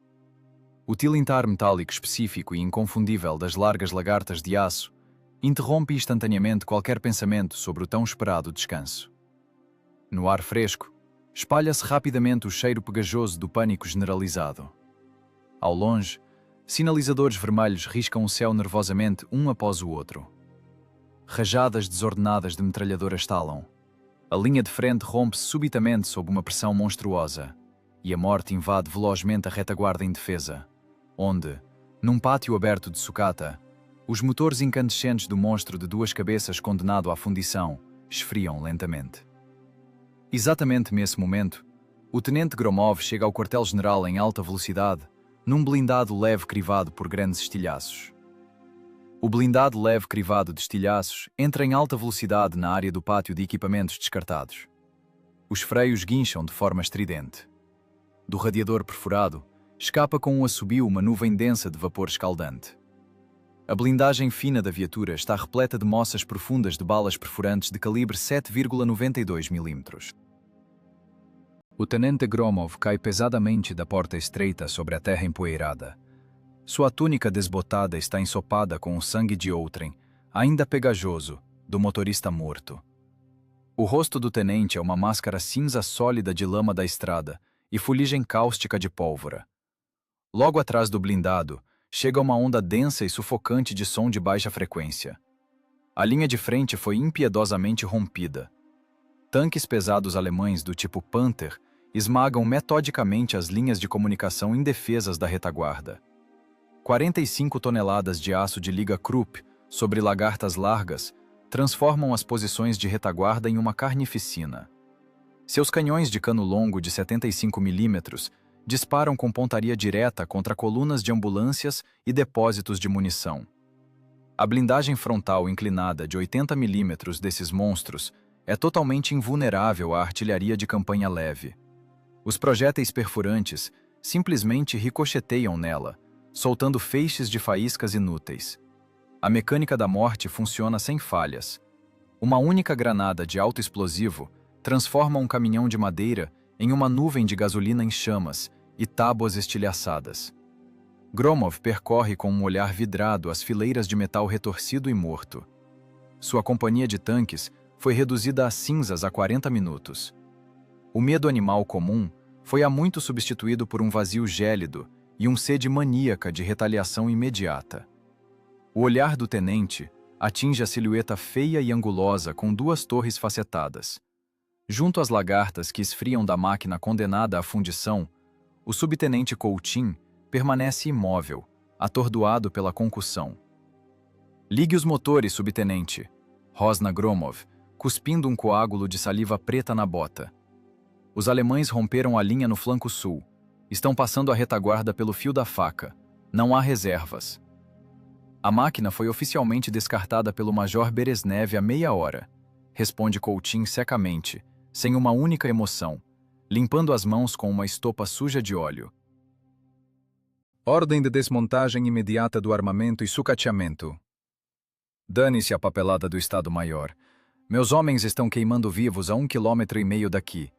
O tilintar metálico específico e inconfundível das largas lagartas de aço interrompe instantaneamente qualquer pensamento sobre o tão esperado descanso. No ar fresco, espalha-se rapidamente o cheiro pegajoso do pânico generalizado. Ao longe, sinalizadores vermelhos riscam o céu nervosamente um após o outro. Rajadas desordenadas de metralhadora estalam. A linha de frente rompe-se subitamente sob uma pressão monstruosa, e a morte invade velozmente a retaguarda indefesa, onde, num pátio aberto de sucata, os motores incandescentes do monstro de duas cabeças condenado à fundição esfriam lentamente. Exatamente nesse momento, o tenente Gromov chega ao quartel-general em alta velocidade, num blindado leve crivado por grandes estilhaços. O blindado leve crivado de estilhaços entra em alta velocidade na área do pátio de equipamentos descartados. Os freios guincham de forma estridente. Do radiador perfurado, escapa com um assobio uma nuvem densa de vapor escaldante. A blindagem fina da viatura está repleta de moças profundas de balas perfurantes de calibre 7,92 mm. O tenente Gromov cai pesadamente da porta estreita sobre a terra empoeirada. Sua túnica desbotada está ensopada com o sangue de outrem, ainda pegajoso, do motorista morto. O rosto do tenente é uma máscara cinza sólida de lama da estrada e fuligem cáustica de pólvora. Logo atrás do blindado, chega uma onda densa e sufocante de som de baixa frequência. A linha de frente foi impiedosamente rompida. Tanques pesados alemães do tipo Panther esmagam metodicamente as linhas de comunicação indefesas da retaguarda. 45 toneladas de aço de liga Krupp sobre lagartas largas transformam as posições de retaguarda em uma carnificina. Seus canhões de cano longo de 75 mm disparam com pontaria direta contra colunas de ambulâncias e depósitos de munição. A blindagem frontal inclinada de 80 mm desses monstros é totalmente invulnerável à artilharia de campanha leve. Os projéteis perfurantes simplesmente ricocheteiam nela, soltando feixes de faíscas inúteis. A mecânica da morte funciona sem falhas. Uma única granada de alto explosivo transforma um caminhão de madeira em uma nuvem de gasolina em chamas e tábuas estilhaçadas. Gromov percorre com um olhar vidrado as fileiras de metal retorcido e morto. Sua companhia de tanques foi reduzida a cinzas há 40 minutos. O medo animal comum foi há muito substituído por um vazio gélido e uma sede maníaca de retaliação imediata. O olhar do tenente atinge a silhueta feia e angulosa com duas torres facetadas. Junto às lagartas que esfriam da máquina condenada à fundição, o subtenente Coutin permanece imóvel, atordoado pela concussão. "Ligue os motores, subtenente", rosna Gromov, cuspindo um coágulo de saliva preta na bota. Os alemães romperam a linha no flanco sul. Estão passando a retaguarda pelo fio da faca. Não há reservas. A máquina foi oficialmente descartada pelo Major Beresnev há meia hora, responde Coutin secamente, sem uma única emoção, limpando as mãos com uma estopa suja de óleo. Ordem de desmontagem imediata do armamento e sucateamento. Dane-se a papelada do Estado-Maior. Meus homens estão queimando vivos a 1,5 km daqui.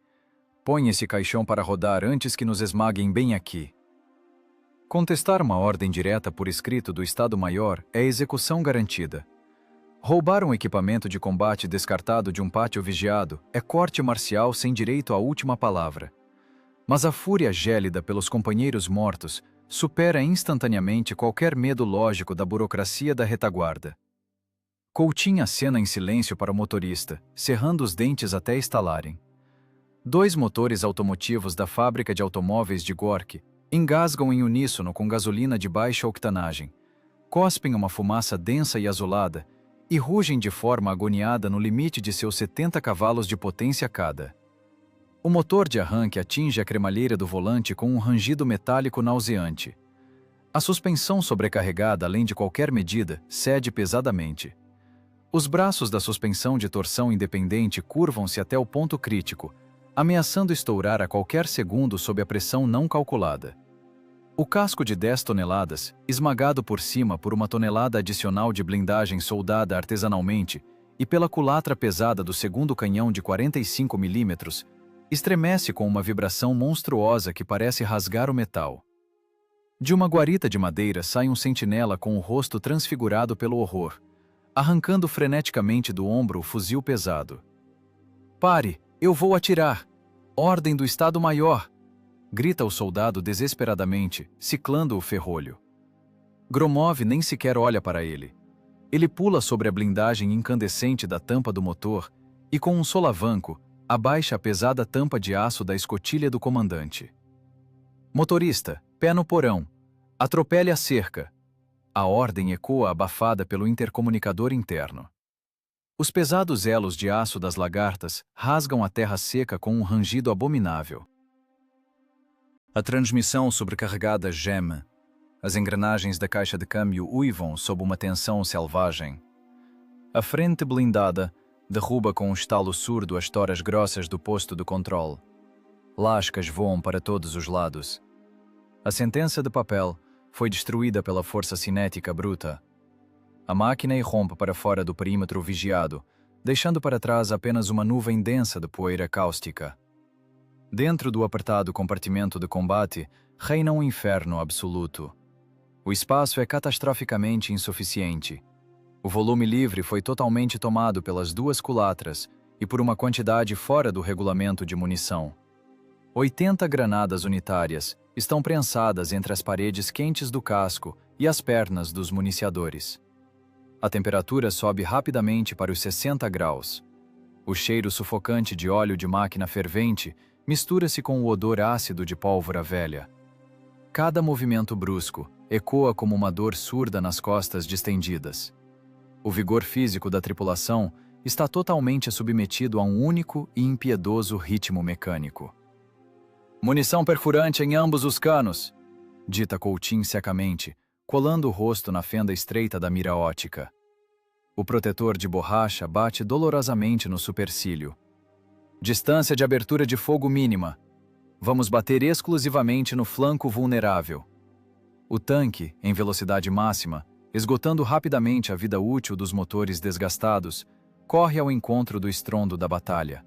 Põe esse caixão para rodar antes que nos esmaguem bem aqui. Contestar uma ordem direta por escrito do Estado-Maior é execução garantida. Roubar um equipamento de combate descartado de um pátio vigiado é corte marcial sem direito à última palavra. Mas a fúria gélida pelos companheiros mortos supera instantaneamente qualquer medo lógico da burocracia da retaguarda. Coutin acena em silêncio para o motorista, cerrando os dentes até estalarem. 2 motores automotivos da fábrica de automóveis de Gorky engasgam em uníssono com gasolina de baixa octanagem, cospem uma fumaça densa e azulada e rugem de forma agoniada no limite de seus 70 cavalos de potência cada. O motor de arranque atinge a cremalheira do volante com um rangido metálico nauseante. A suspensão sobrecarregada, além de qualquer medida, cede pesadamente. Os braços da suspensão de torção independente curvam-se até o ponto crítico, ameaçando estourar a qualquer segundo sob a pressão não calculada. O casco de 10 toneladas, esmagado por cima por uma tonelada adicional de blindagem soldada artesanalmente e pela culatra pesada do segundo canhão de 45 milímetros, estremece com uma vibração monstruosa que parece rasgar o metal. De uma guarita de madeira sai um sentinela com o rosto transfigurado pelo horror, arrancando freneticamente do ombro o fuzil pesado. "Pare! Eu vou atirar! Ordem do Estado-Maior!" grita o soldado desesperadamente, ciclando o ferrolho. Gromov nem sequer olha para ele. Ele pula sobre a blindagem incandescente da tampa do motor e, com um solavanco, abaixa a pesada tampa de aço da escotilha do comandante. "Motorista, pé no porão. Atropele a cerca." A ordem ecoa abafada pelo intercomunicador interno. Os pesados elos de aço das lagartas rasgam a terra seca com um rangido abominável. A transmissão sobrecarregada geme. As engrenagens da caixa de câmbio uivam sob uma tensão selvagem. A frente blindada derruba com um estalo surdo as toras grossas do posto de controle. Lascas voam para todos os lados. A sentença de papel foi destruída pela força cinética bruta. A máquina irrompe para fora do perímetro vigiado, deixando para trás apenas uma nuvem densa de poeira cáustica. Dentro do apertado compartimento de combate, reina um inferno absoluto. O espaço é catastroficamente insuficiente. O volume livre foi totalmente tomado pelas duas culatras e por uma quantidade fora do regulamento de munição. 80 granadas unitárias estão prensadas entre as paredes quentes do casco e as pernas dos municiadores. A temperatura sobe rapidamente para os 60 graus. O cheiro sufocante de óleo de máquina fervente mistura-se com o odor ácido de pólvora velha. Cada movimento brusco ecoa como uma dor surda nas costas distendidas. O vigor físico da tripulação está totalmente submetido a um único e impiedoso ritmo mecânico. "Munição perfurante em ambos os canos", dita Coutinho secamente, colando o rosto na fenda estreita da mira ótica. O protetor de borracha bate dolorosamente no supercílio. "Distância de abertura de fogo mínima. Vamos bater exclusivamente no flanco vulnerável." O tanque, em velocidade máxima, esgotando rapidamente a vida útil dos motores desgastados, corre ao encontro do estrondo da batalha.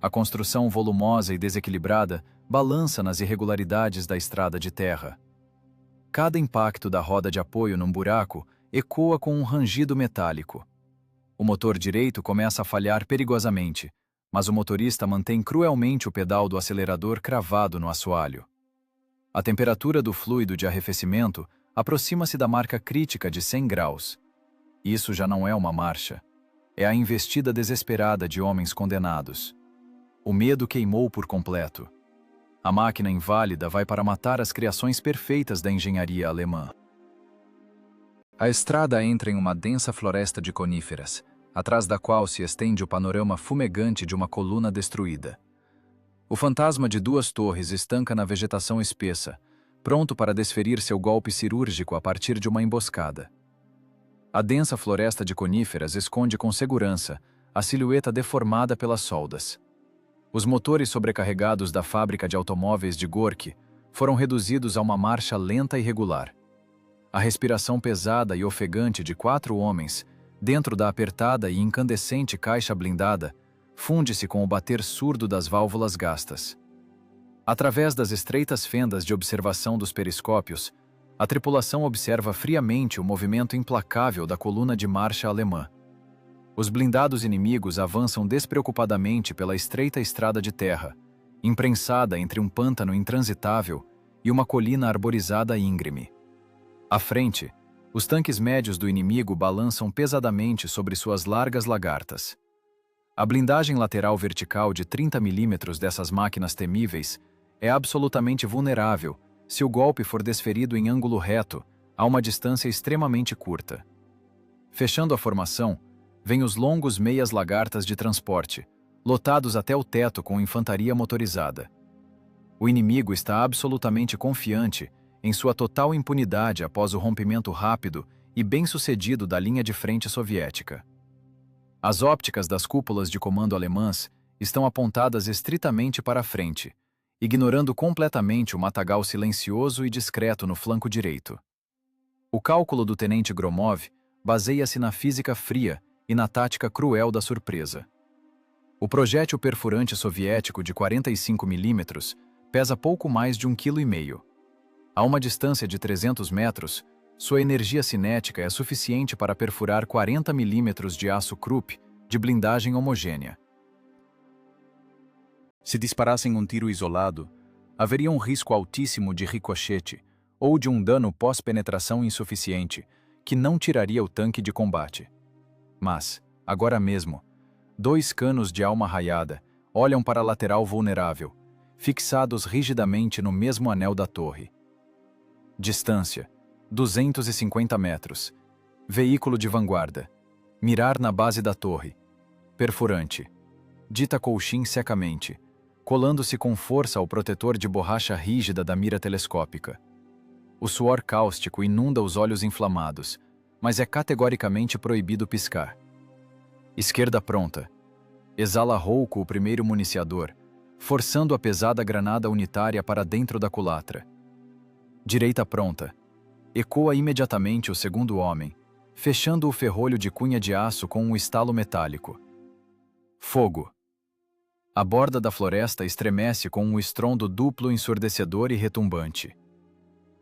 A construção volumosa e desequilibrada balança nas irregularidades da estrada de terra. Cada impacto da roda de apoio num buraco ecoa com um rangido metálico. O motor direito começa a falhar perigosamente, mas o motorista mantém cruelmente o pedal do acelerador cravado no assoalho. A temperatura do fluido de arrefecimento aproxima-se da marca crítica de 100 graus. Isso já não é uma marcha. É a investida desesperada de homens condenados. O medo queimou por completo. A máquina inválida vai para matar as criações perfeitas da engenharia alemã. A estrada entra em uma densa floresta de coníferas, atrás da qual se estende o panorama fumegante de uma coluna destruída. O fantasma de duas torres estanca na vegetação espessa, pronto para desferir seu golpe cirúrgico a partir de uma emboscada. A densa floresta de coníferas esconde com segurança a silhueta deformada pelas soldas. Os motores sobrecarregados da fábrica de automóveis de Gorki foram reduzidos a uma marcha lenta e regular. A respiração pesada e ofegante de 4 homens, dentro da apertada e incandescente caixa blindada, funde-se com o bater surdo das válvulas gastas. Através das estreitas fendas de observação dos periscópios, a tripulação observa friamente o movimento implacável da coluna de marcha alemã. Os blindados inimigos avançam despreocupadamente pela estreita estrada de terra, imprensada entre um pântano intransitável e uma colina arborizada íngreme. À frente, os tanques médios do inimigo balançam pesadamente sobre suas largas lagartas. A blindagem lateral vertical de 30 milímetros dessas máquinas temíveis é absolutamente vulnerável se o golpe for desferido em ângulo reto, a uma distância extremamente curta. Fechando a formação, vêm os longos meias lagartas de transporte, lotados até o teto com infantaria motorizada. O inimigo está absolutamente confiante em sua total impunidade após o rompimento rápido e bem-sucedido da linha de frente soviética. As ópticas das cúpulas de comando alemãs estão apontadas estritamente para a frente, ignorando completamente o matagal silencioso e discreto no flanco direito. O cálculo do tenente Gromov baseia-se na física fria e na tática cruel da surpresa. O projétil perfurante soviético de 45 milímetros pesa pouco mais de 1,5 kg. A uma distância de 300 metros, sua energia cinética é suficiente para perfurar 40 milímetros de aço Krupp de blindagem homogênea. Se disparassem um tiro isolado, haveria um risco altíssimo de ricochete ou de um dano pós-penetração insuficiente, que não tiraria o tanque de combate. Mas, agora mesmo, 2 canos de alma raiada olham para a lateral vulnerável, fixados rigidamente no mesmo anel da torre. Distância: 250 metros. Veículo de vanguarda. Mirar na base da torre. Perfurante. Dita colchim secamente, colando-se com força ao protetor de borracha rígida da mira telescópica. O suor cáustico inunda os olhos inflamados, mas é categoricamente proibido piscar. Esquerda pronta. Exala rouco o primeiro municiador, forçando a pesada granada unitária para dentro da culatra. Direita pronta. Ecoa imediatamente o segundo homem, fechando o ferrolho de cunha de aço com um estalo metálico. Fogo. A borda da floresta estremece com um estrondo duplo ensurdecedor e retumbante.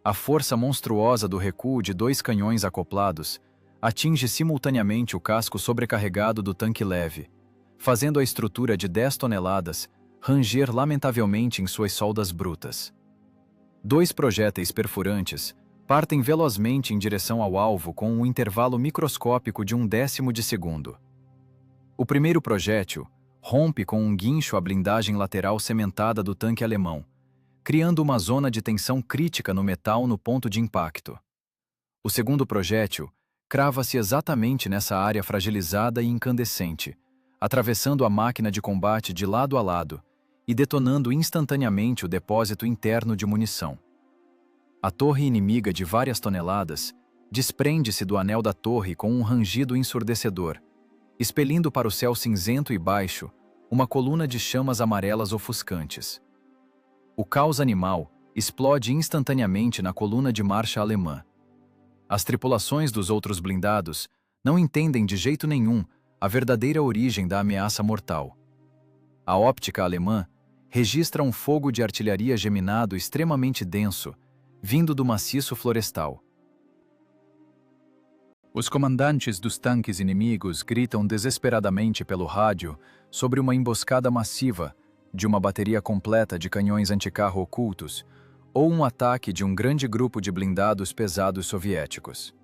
A força monstruosa do recuo de 2 canhões acoplados atinge simultaneamente o casco sobrecarregado do tanque leve, fazendo a estrutura de 10 toneladas ranger lamentavelmente em suas soldas brutas. 2 projéteis perfurantes partem velozmente em direção ao alvo com um intervalo microscópico de 1/10 de segundo. O primeiro projétil rompe com um guincho a blindagem lateral cementada do tanque alemão, criando uma zona de tensão crítica no metal no ponto de impacto. O segundo projétil crava-se exatamente nessa área fragilizada e incandescente, atravessando a máquina de combate de lado a lado e detonando instantaneamente o depósito interno de munição. A torre inimiga de várias toneladas desprende-se do anel da torre com um rangido ensurdecedor, expelindo para o céu cinzento e baixo uma coluna de chamas amarelas ofuscantes. O caos animal explode instantaneamente na coluna de marcha alemã. As tripulações dos outros blindados não entendem de jeito nenhum a verdadeira origem da ameaça mortal. A óptica alemã registra um fogo de artilharia geminado extremamente denso, vindo do maciço florestal. Os comandantes dos tanques inimigos gritam desesperadamente pelo rádio sobre uma emboscada massiva de uma bateria completa de canhões anticarro ocultos ou um ataque de um grande grupo de blindados pesados soviéticos.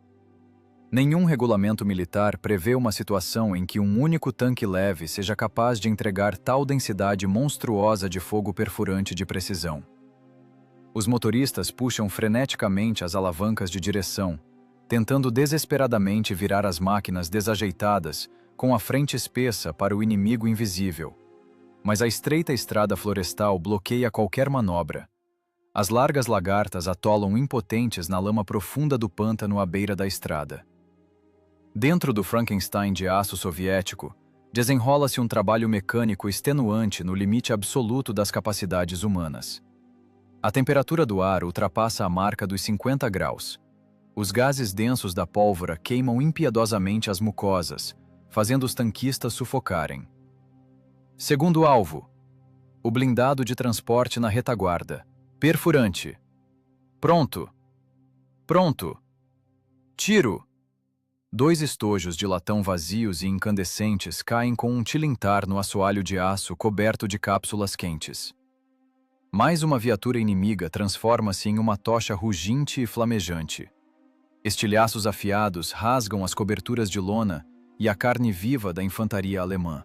Nenhum regulamento militar prevê uma situação em que um único tanque leve seja capaz de entregar tal densidade monstruosa de fogo perfurante de precisão. Os motoristas puxam freneticamente as alavancas de direção, tentando desesperadamente virar as máquinas desajeitadas com a frente espessa para o inimigo invisível. Mas a estreita estrada florestal bloqueia qualquer manobra. As largas lagartas atolam impotentes na lama profunda do pântano à beira da estrada. Dentro do Frankenstein de aço soviético, desenrola-se um trabalho mecânico extenuante no limite absoluto das capacidades humanas. A temperatura do ar ultrapassa a marca dos 50 graus. Os gases densos da pólvora queimam impiedosamente as mucosas, fazendo os tanquistas sufocarem. Segundo alvo. O blindado de transporte na retaguarda. Perfurante. Pronto. Pronto. Tiro. 2 estojos de latão vazios e incandescentes caem com um tilintar no assoalho de aço coberto de cápsulas quentes. Mais uma viatura inimiga transforma-se em uma tocha ruginte e flamejante. Estilhaços afiados rasgam as coberturas de lona e a carne viva da infantaria alemã.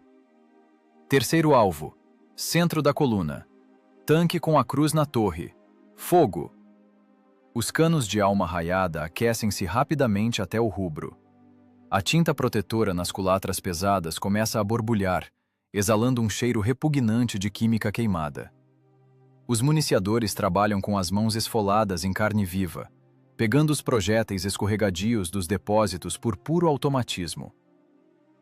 Terceiro alvo. Centro da coluna. Tanque com a cruz na torre. Fogo! Os canos de alma raiada aquecem-se rapidamente até o rubro. A tinta protetora nas culatras pesadas começa a borbulhar, exalando um cheiro repugnante de química queimada. Os municiadores trabalham com as mãos esfoladas em carne viva, pegando os projéteis escorregadios dos depósitos por puro automatismo.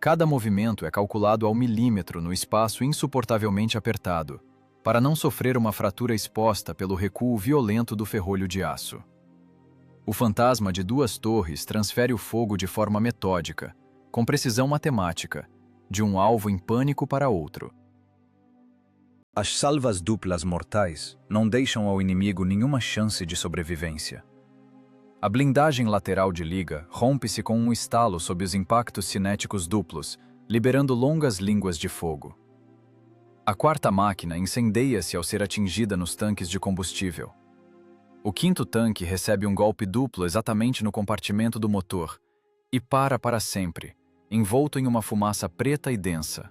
Cada movimento é calculado ao milímetro no espaço insuportavelmente apertado, para não sofrer uma fratura exposta pelo recuo violento do ferrolho de aço. O fantasma de duas torres transfere o fogo de forma metódica, com precisão matemática, de um alvo em pânico para outro. As salvas duplas mortais não deixam ao inimigo nenhuma chance de sobrevivência. A blindagem lateral de liga rompe-se com um estalo sob os impactos cinéticos duplos, liberando longas línguas de fogo. A quarta máquina incendeia-se ao ser atingida nos tanques de combustível. O quinto tanque recebe um golpe duplo exatamente no compartimento do motor e para sempre, envolto em uma fumaça preta e densa.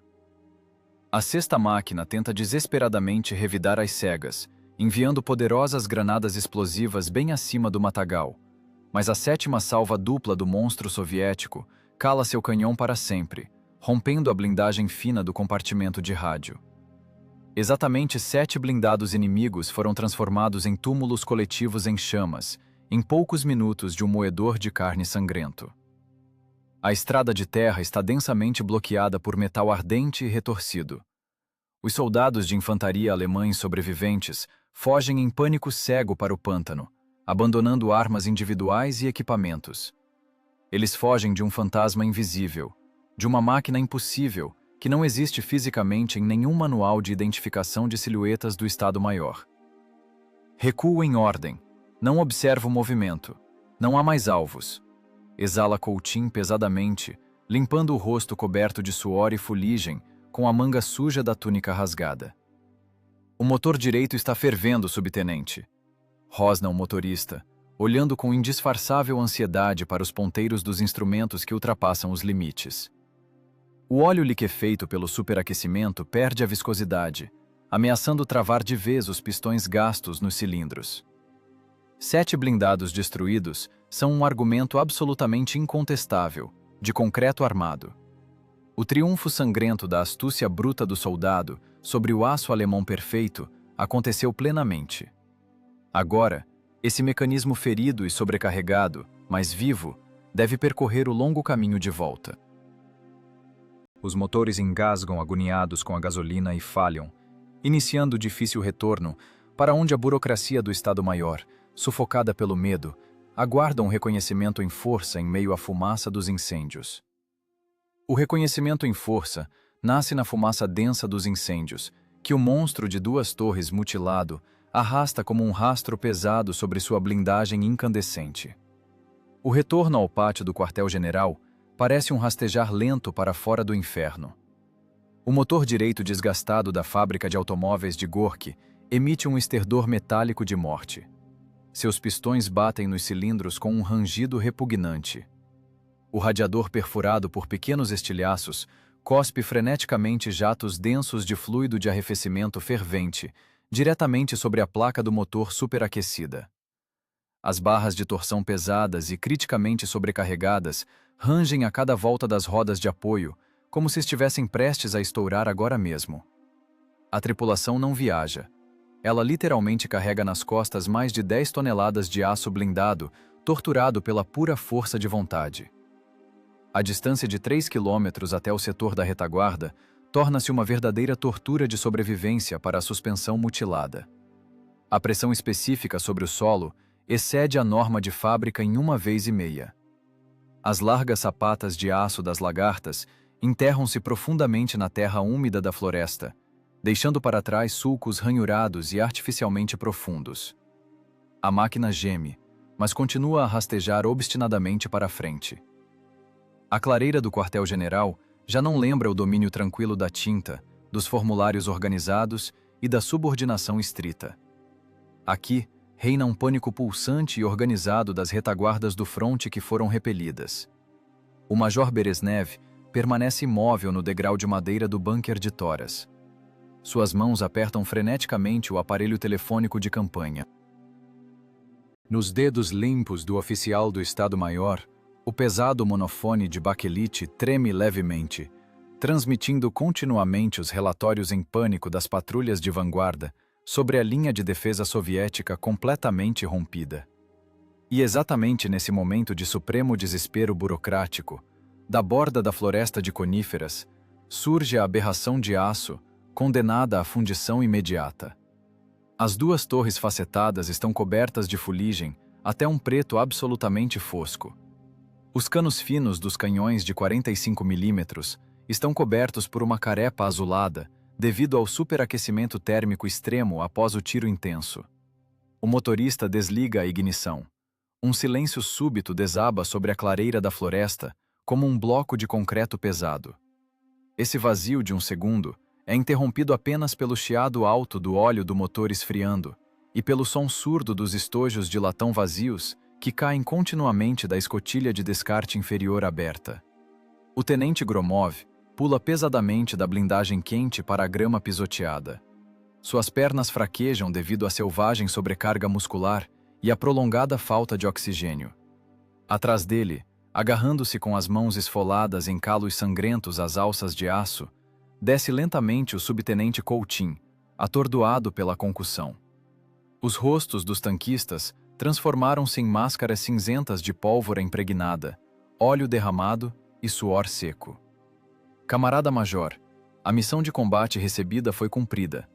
A sexta máquina tenta desesperadamente revidar às cegas, enviando poderosas granadas explosivas bem acima do matagal, mas a sétima salva dupla do monstro soviético cala seu canhão para sempre, rompendo a blindagem fina do compartimento de rádio. Exatamente 7 blindados inimigos foram transformados em túmulos coletivos em chamas, em poucos minutos de um moedor de carne sangrento. A estrada de terra está densamente bloqueada por metal ardente e retorcido. Os soldados de infantaria alemães sobreviventes fogem em pânico cego para o pântano, abandonando armas individuais e equipamentos. Eles fogem de um fantasma invisível, de uma máquina impossível, que não existe fisicamente em nenhum manual de identificação de silhuetas do Estado-Maior. Recuo em ordem. Não observa o movimento. Não há mais alvos. Exala Coutinho pesadamente, limpando o rosto coberto de suor e fuligem, com a manga suja da túnica rasgada. O motor direito está fervendo, subtenente. Rosna o motorista, olhando com indisfarçável ansiedade para os ponteiros dos instrumentos que ultrapassam os limites. O óleo liquefeito pelo superaquecimento perde a viscosidade, ameaçando travar de vez os pistões gastos nos cilindros. 7 blindados destruídos são um argumento absolutamente incontestável, de concreto armado. O triunfo sangrento da astúcia bruta do soldado sobre o aço alemão perfeito aconteceu plenamente. Agora, esse mecanismo ferido e sobrecarregado, mas vivo, deve percorrer o longo caminho de volta. Os motores engasgam agoniados com a gasolina e falham, iniciando o difícil retorno para onde a burocracia do Estado-Maior, sufocada pelo medo, aguarda um reconhecimento em força em meio à fumaça dos incêndios. O reconhecimento em força nasce na fumaça densa dos incêndios, que o monstro de duas torres mutilado arrasta como um rastro pesado sobre sua blindagem incandescente. O retorno ao pátio do quartel-general parece um rastejar lento para fora do inferno. O motor direito desgastado da fábrica de automóveis de Gorki emite um esterdor metálico de morte. Seus pistões batem nos cilindros com um rangido repugnante. O radiador perfurado por pequenos estilhaços cospe freneticamente jatos densos de fluido de arrefecimento fervente, diretamente sobre a placa do motor superaquecida. As barras de torção pesadas e criticamente sobrecarregadas rangem a cada volta das rodas de apoio, como se estivessem prestes a estourar agora mesmo. A tripulação não viaja. Ela literalmente carrega nas costas mais de 10 toneladas de aço blindado, torturado pela pura força de vontade. A distância de 3 quilômetros até o setor da retaguarda torna-se uma verdadeira tortura de sobrevivência para a suspensão mutilada. A pressão específica sobre o solo excede a norma de fábrica em 1,5 vezes. As largas sapatas de aço das lagartas enterram-se profundamente na terra úmida da floresta, deixando para trás sulcos ranhurados e artificialmente profundos. A máquina geme, mas continua a rastejar obstinadamente para a frente. A clareira do quartel-general já não lembra o domínio tranquilo da tinta, dos formulários organizados e da subordinação estrita. Aqui reina um pânico pulsante e organizado das retaguardas do fronte que foram repelidas. O major Beresnev permanece imóvel no degrau de madeira do bunker de toras. Suas mãos apertam freneticamente o aparelho telefônico de campanha. Nos dedos limpos do oficial do Estado-Maior, o pesado monofone de baquelite treme levemente, transmitindo continuamente os relatórios em pânico das patrulhas de vanguarda sobre a linha de defesa soviética completamente rompida. E exatamente nesse momento de supremo desespero burocrático, da borda da floresta de coníferas, surge a aberração de aço, condenada à fundição imediata. As duas torres facetadas estão cobertas de fuligem até um preto absolutamente fosco. Os canos finos dos canhões de 45 milímetros estão cobertos por uma carepa azulada devido ao superaquecimento térmico extremo após o tiro intenso. O motorista desliga a ignição. Um silêncio súbito desaba sobre a clareira da floresta como um bloco de concreto pesado. Esse vazio de um segundo é interrompido apenas pelo chiado alto do óleo do motor esfriando e pelo som surdo dos estojos de latão vazios que caem continuamente da escotilha de descarte inferior aberta. O tenente Gromov pula pesadamente da blindagem quente para a grama pisoteada. Suas pernas fraquejam devido à selvagem sobrecarga muscular e à prolongada falta de oxigênio. Atrás dele, agarrando-se com as mãos esfoladas em calos sangrentos às alças de aço, desce lentamente o subtenente Coutin, atordoado pela concussão. Os rostos dos tanquistas transformaram-se em máscaras cinzentas de pólvora impregnada, óleo derramado e suor seco. Camarada Major, a missão de combate recebida foi cumprida,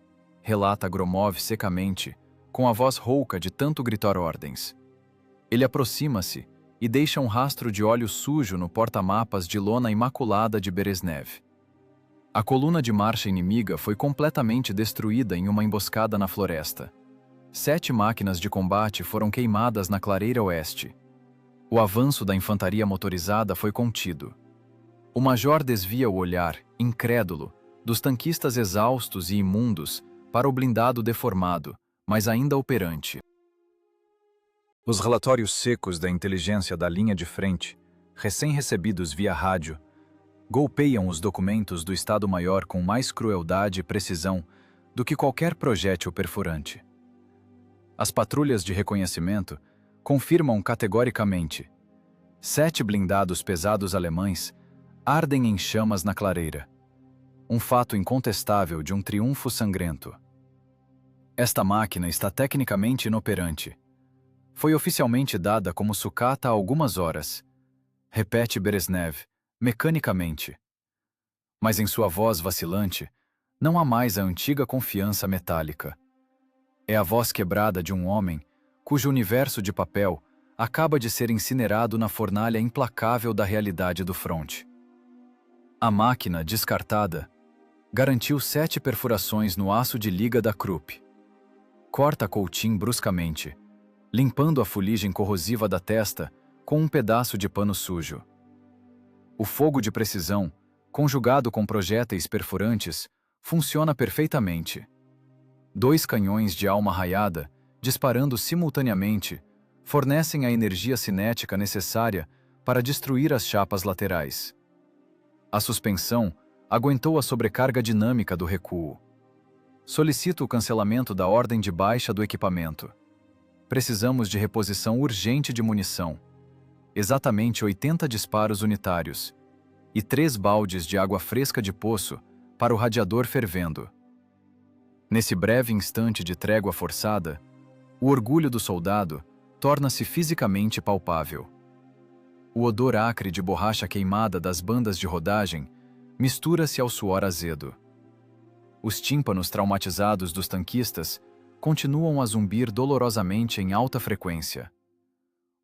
relata Gromov secamente, com a voz rouca de tanto gritar ordens. Ele aproxima-se e deixa um rastro de óleo sujo no porta-mapas de lona imaculada de Bereznev. A coluna de marcha inimiga foi completamente destruída em uma emboscada na floresta. 7 máquinas de combate foram queimadas na clareira oeste. O avanço da infantaria motorizada foi contido. O major desvia o olhar, incrédulo, dos tanquistas exaustos e imundos para o blindado deformado, mas ainda operante. Os relatórios secos da inteligência da linha de frente, recém-recebidos via rádio, golpeiam os documentos do Estado-Maior com mais crueldade e precisão do que qualquer projétil perfurante. As patrulhas de reconhecimento confirmam categoricamente: 7 blindados pesados alemães ardem em chamas na clareira. Um fato incontestável de um triunfo sangrento. Esta máquina está tecnicamente inoperante. Foi oficialmente dada como sucata há algumas horas. Repete Bereznev, mecanicamente. Mas em sua voz vacilante, não há mais a antiga confiança metálica. É a voz quebrada de um homem cujo universo de papel acaba de ser incinerado na fornalha implacável da realidade do fronte. A máquina, descartada, garantiu 7 perfurações no aço de liga da Krupp. Corta Coutin bruscamente, limpando a fuligem corrosiva da testa com um pedaço de pano sujo. O fogo de precisão, conjugado com projéteis perfurantes, funciona perfeitamente. 2 canhões de alma raiada, disparando simultaneamente, fornecem a energia cinética necessária para destruir as chapas laterais. A suspensão aguentou a sobrecarga dinâmica do recuo. Solicito o cancelamento da ordem de baixa do equipamento. Precisamos de reposição urgente de munição. Exatamente 80 disparos unitários e 3 baldes de água fresca de poço para o radiador fervendo. Nesse breve instante de trégua forçada, o orgulho do soldado torna-se fisicamente palpável. O odor acre de borracha queimada das bandas de rodagem mistura-se ao suor azedo. Os tímpanos traumatizados dos tanquistas continuam a zumbir dolorosamente em alta frequência.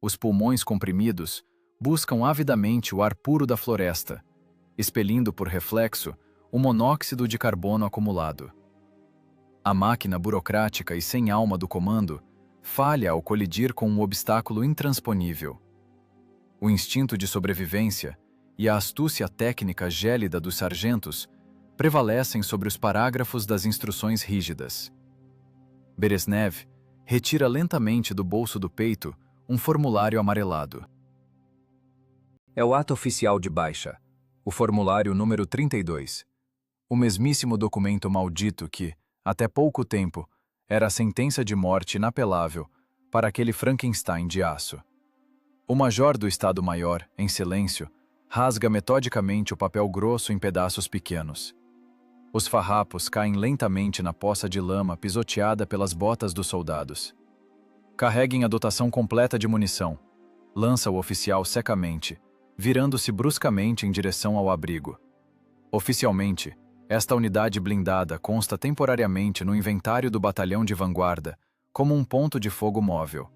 Os pulmões comprimidos buscam avidamente o ar puro da floresta, expelindo por reflexo o monóxido de carbono acumulado. A máquina burocrática e sem alma do comando falha ao colidir com um obstáculo intransponível. O instinto de sobrevivência e a astúcia técnica gélida dos sargentos prevalecem sobre os parágrafos das instruções rígidas. Bereznev retira lentamente do bolso do peito um formulário amarelado. É o ato oficial de baixa, o formulário número 32. O mesmíssimo documento maldito que, até pouco tempo, era a sentença de morte inapelável para aquele Frankenstein de aço. O major do Estado-Maior, em silêncio, rasga metodicamente o papel grosso em pedaços pequenos. Os farrapos caem lentamente na poça de lama pisoteada pelas botas dos soldados. Carreguem a dotação completa de munição, lança o oficial secamente, virando-se bruscamente em direção ao abrigo. Oficialmente, Esta unidade blindada consta temporariamente no inventário do Batalhão de Vanguarda como um ponto de fogo móvel.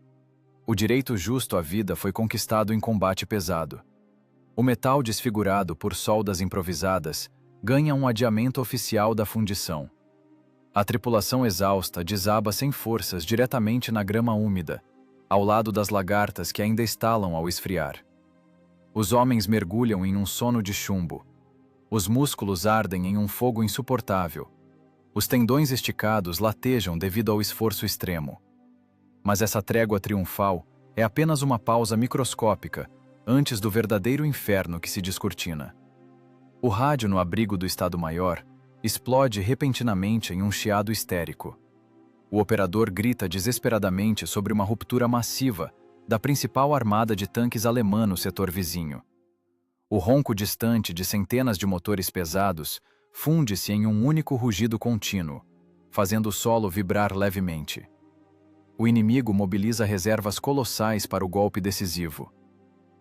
O direito justo à vida foi conquistado em combate pesado. O metal desfigurado por soldas improvisadas ganha um adiamento oficial da fundição. A tripulação exausta desaba sem forças diretamente na grama úmida, ao lado das lagartas que ainda estalam ao esfriar. Os homens mergulham em um sono de chumbo. Os músculos ardem em um fogo insuportável. Os tendões esticados latejam devido ao esforço extremo. Mas essa trégua triunfal é apenas uma pausa microscópica antes do verdadeiro inferno que se descortina. O rádio no abrigo do Estado-Maior explode repentinamente em um chiado histérico. O operador grita desesperadamente sobre uma ruptura massiva da principal armada de tanques alemã no setor vizinho. O ronco distante de centenas de motores pesados funde-se em um único rugido contínuo, fazendo o solo vibrar levemente. O inimigo mobiliza reservas colossais para o golpe decisivo.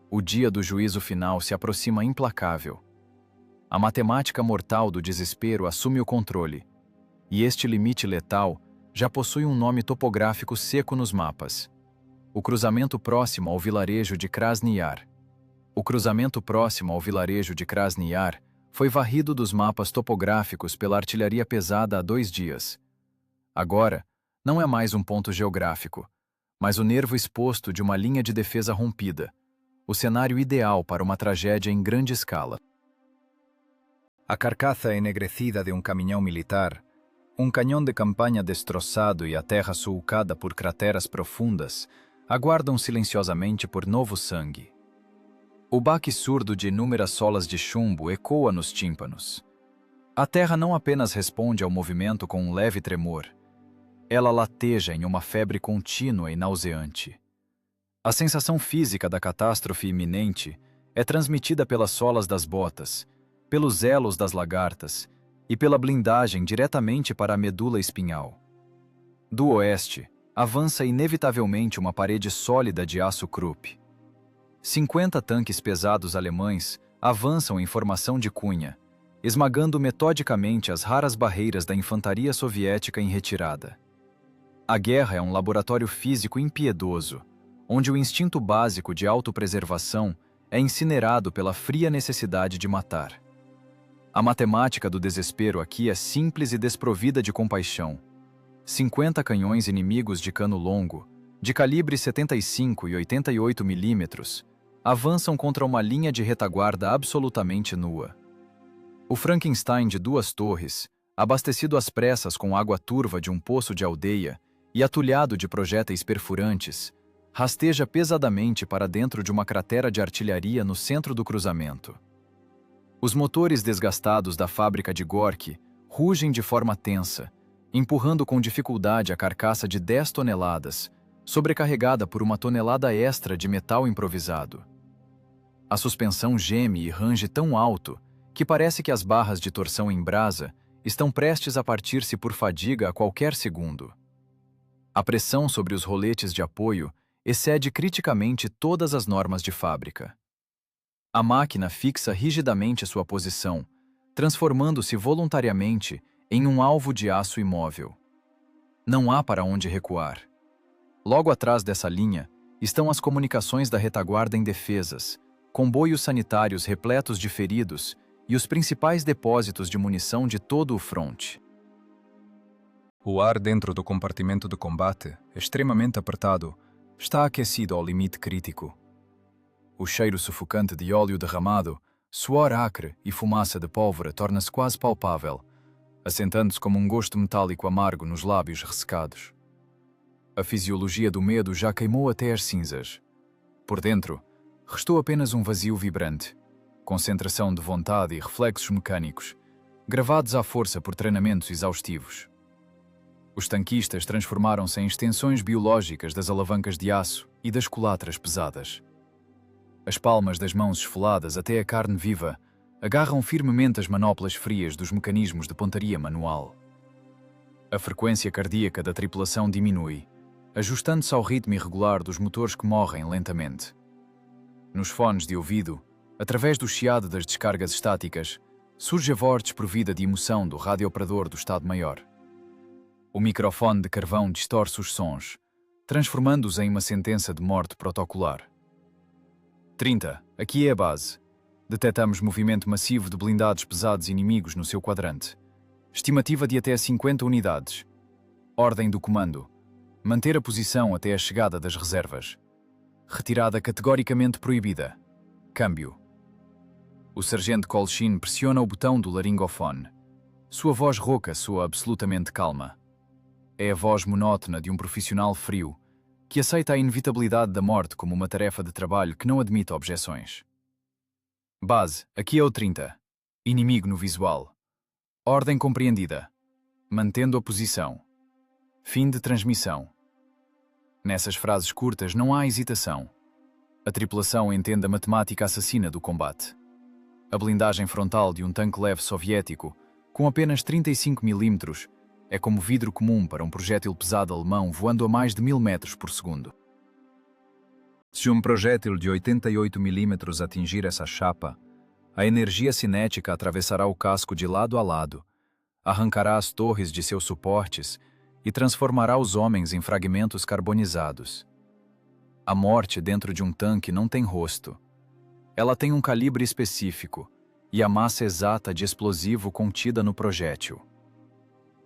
O dia do juízo final se aproxima implacável. A matemática mortal do desespero assume o controle, e este limite letal já possui um nome topográfico seco nos mapas: o cruzamento próximo ao vilarejo de Krasny-Yar. O cruzamento próximo ao vilarejo de Krasny-Yar foi varrido dos mapas topográficos pela artilharia pesada há 2 dias. Agora, não é mais um ponto geográfico, mas o nervo exposto de uma linha de defesa rompida, o cenário ideal para uma tragédia em grande escala. A carcaça enegrecida de um caminhão militar, um canhão de campanha destroçado e a terra sulcada por crateras profundas aguardam silenciosamente por novo sangue. O baque surdo de inúmeras solas de chumbo ecoa nos tímpanos. A terra não apenas responde ao movimento com um leve tremor, ela lateja em uma febre contínua e nauseante. A sensação física da catástrofe iminente é transmitida pelas solas das botas, pelos elos das lagartas e pela blindagem diretamente para a medula espinhal. Do oeste, avança inevitavelmente uma parede sólida de aço Krupp. 50 tanques pesados alemães avançam em formação de cunha, esmagando metodicamente as raras barreiras da infantaria soviética em retirada. A guerra é um laboratório físico impiedoso, onde o instinto básico de autopreservação é incinerado pela fria necessidade de matar. A matemática do desespero aqui é simples e desprovida de compaixão. 50 canhões inimigos de cano longo, de calibre 75 e 88 milímetros, avançam contra uma linha de retaguarda absolutamente nua. O Frankenstein de 2 torres, abastecido às pressas com água turva de um poço de aldeia e atulhado de projéteis perfurantes, rasteja pesadamente para dentro de uma cratera de artilharia no centro do cruzamento. Os motores desgastados da fábrica de Gorky rugem de forma tensa, empurrando com dificuldade a carcaça de 10 toneladas, sobrecarregada por uma tonelada extra de metal improvisado. A suspensão geme e range tão alto que parece que as barras de torção em brasa estão prestes a partir-se por fadiga a qualquer segundo. A pressão sobre os roletes de apoio excede criticamente todas as normas de fábrica. A máquina fixa rigidamente sua posição, transformando-se voluntariamente em um alvo de aço imóvel. Não há para onde recuar. Logo atrás dessa linha estão as comunicações da retaguarda indefesas, comboios sanitários repletos de feridos e os principais depósitos de munição de todo o fronte. O ar dentro do compartimento de combate, extremamente apertado, está aquecido ao limite crítico. O cheiro sufocante de óleo derramado, suor acre e fumaça de pólvora torna-se quase palpável, assentando-se como um gosto metálico amargo nos lábios ressecados. A fisiologia do medo já queimou até as cinzas. Por dentro, restou apenas um vazio vibrante, concentração de vontade e reflexos mecânicos, gravados à força por treinamentos exaustivos. Os tanquistas transformaram-se em extensões biológicas das alavancas de aço e das culatras pesadas. As palmas das mãos esfoladas até a carne viva agarram firmemente as manoplas frias dos mecanismos de pontaria manual. A frequência cardíaca da tripulação diminui, ajustando-se ao ritmo irregular dos motores que morrem lentamente. Nos fones de ouvido, através do chiado das descargas estáticas, Surge a voz desprovida de emoção do radiooperador do Estado-Maior. O microfone de carvão distorce os sons, transformando-os em uma sentença de morte protocolar. 30. Aqui é a base. Detectamos movimento massivo de blindados pesados inimigos no seu quadrante. Estimativa de até 50 unidades. Ordem do comando. Manter a posição até a chegada das reservas. Retirada categoricamente proibida. Câmbio. O sargento Colchin pressiona o botão do laringofone. Sua voz rouca soa absolutamente calma. É a voz monótona de um profissional frio, que aceita a inevitabilidade da morte como uma tarefa de trabalho que não admite objeções. Base, aqui é o 30. Inimigo no visual. Ordem compreendida. Mantendo a posição. Fim de transmissão. Nessas frases curtas não há hesitação. A tripulação entende a matemática assassina do combate. A blindagem frontal de um tanque leve soviético, com apenas 35 mm, é como vidro comum para um projétil pesado alemão voando a mais de 1000 metros por segundo. Se um projétil de 88 mm atingir essa chapa, a energia cinética atravessará o casco de lado a lado, arrancará as torres de seus suportes e transformará os homens em fragmentos carbonizados. A morte dentro de um tanque não tem rosto. Ela tem um calibre específico e a massa exata de explosivo contida no projétil.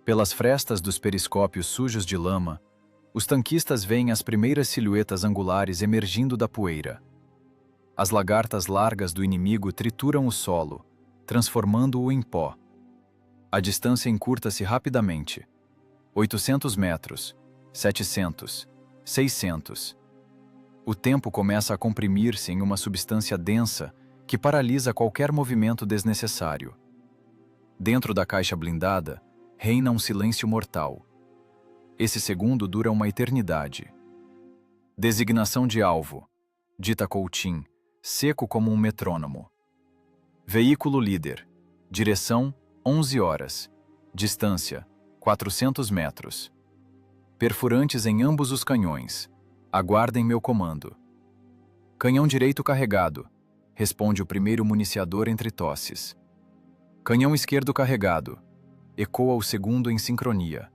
Pelas frestas dos periscópios sujos de lama, os tanquistas veem as primeiras silhuetas angulares emergindo da poeira. As lagartas largas do inimigo trituram o solo, transformando-o em pó. A distância encurta-se rapidamente. 800 metros, 700, 600. O tempo começa a comprimir-se em uma substância densa que paralisa qualquer movimento desnecessário. Dentro da caixa blindada, reina um silêncio mortal. Esse segundo dura uma eternidade. Designação de alvo. Dita Colchin, seco como um metrônomo. Veículo líder. Direção, 11 horas. Distância, 400 metros. Perfurantes em ambos os canhões. Aguardem meu comando. Canhão direito carregado. Responde o primeiro municiador entre tosses. Canhão esquerdo carregado. Ecoa o segundo em sincronia.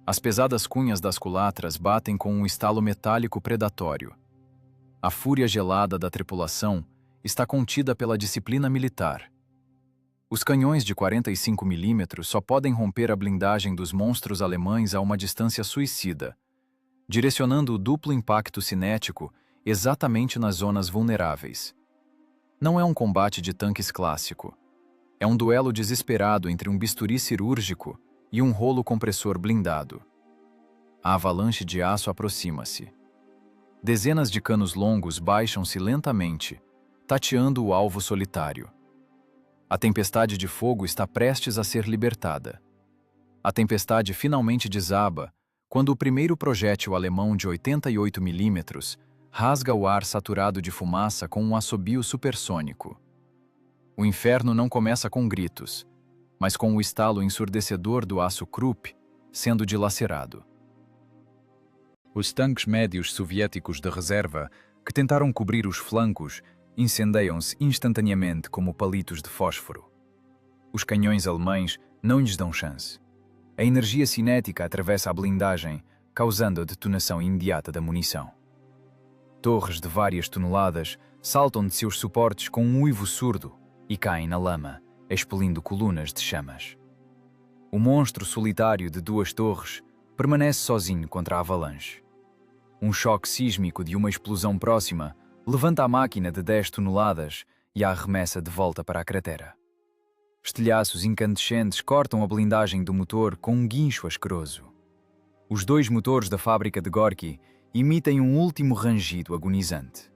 As pesadas cunhas das culatras batem com um estalo metálico predatório. A fúria gelada da tripulação está contida pela disciplina militar. Os canhões de 45 mm só podem romper a blindagem dos monstros alemães a uma distância suicida, direcionando o duplo impacto cinético exatamente nas zonas vulneráveis. Não é um combate de tanques clássico. É um duelo desesperado entre um bisturi cirúrgico e um rolo compressor blindado. A avalanche de aço aproxima-se. Dezenas de canos longos baixam-se lentamente, tateando o alvo solitário. A tempestade de fogo está prestes a ser libertada. A tempestade finalmente desaba quando o primeiro projétil alemão de 88 mm rasga o ar saturado de fumaça com um assobio supersônico. O inferno não começa com gritos, mas com o estalo ensurdecedor do aço Krupp sendo dilacerado. Os tanques médios soviéticos de reserva, que tentaram cobrir os flancos, incendeiam-se instantaneamente como palitos de fósforo. Os canhões alemães não lhes dão chance. A energia cinética atravessa a blindagem, causando a detonação imediata da munição. Torres de várias toneladas saltam de seus suportes com um uivo surdo e caem na lama, expelindo colunas de chamas. O monstro solitário de 2 torres permanece sozinho contra a avalanche. Um choque sísmico de uma explosão próxima levanta a máquina de 10 toneladas e a arremessa de volta para a cratera. Estilhaços incandescentes cortam a blindagem do motor com um guincho asqueroso. Os 2 motores da fábrica de Gorky emitem um último rangido agonizante.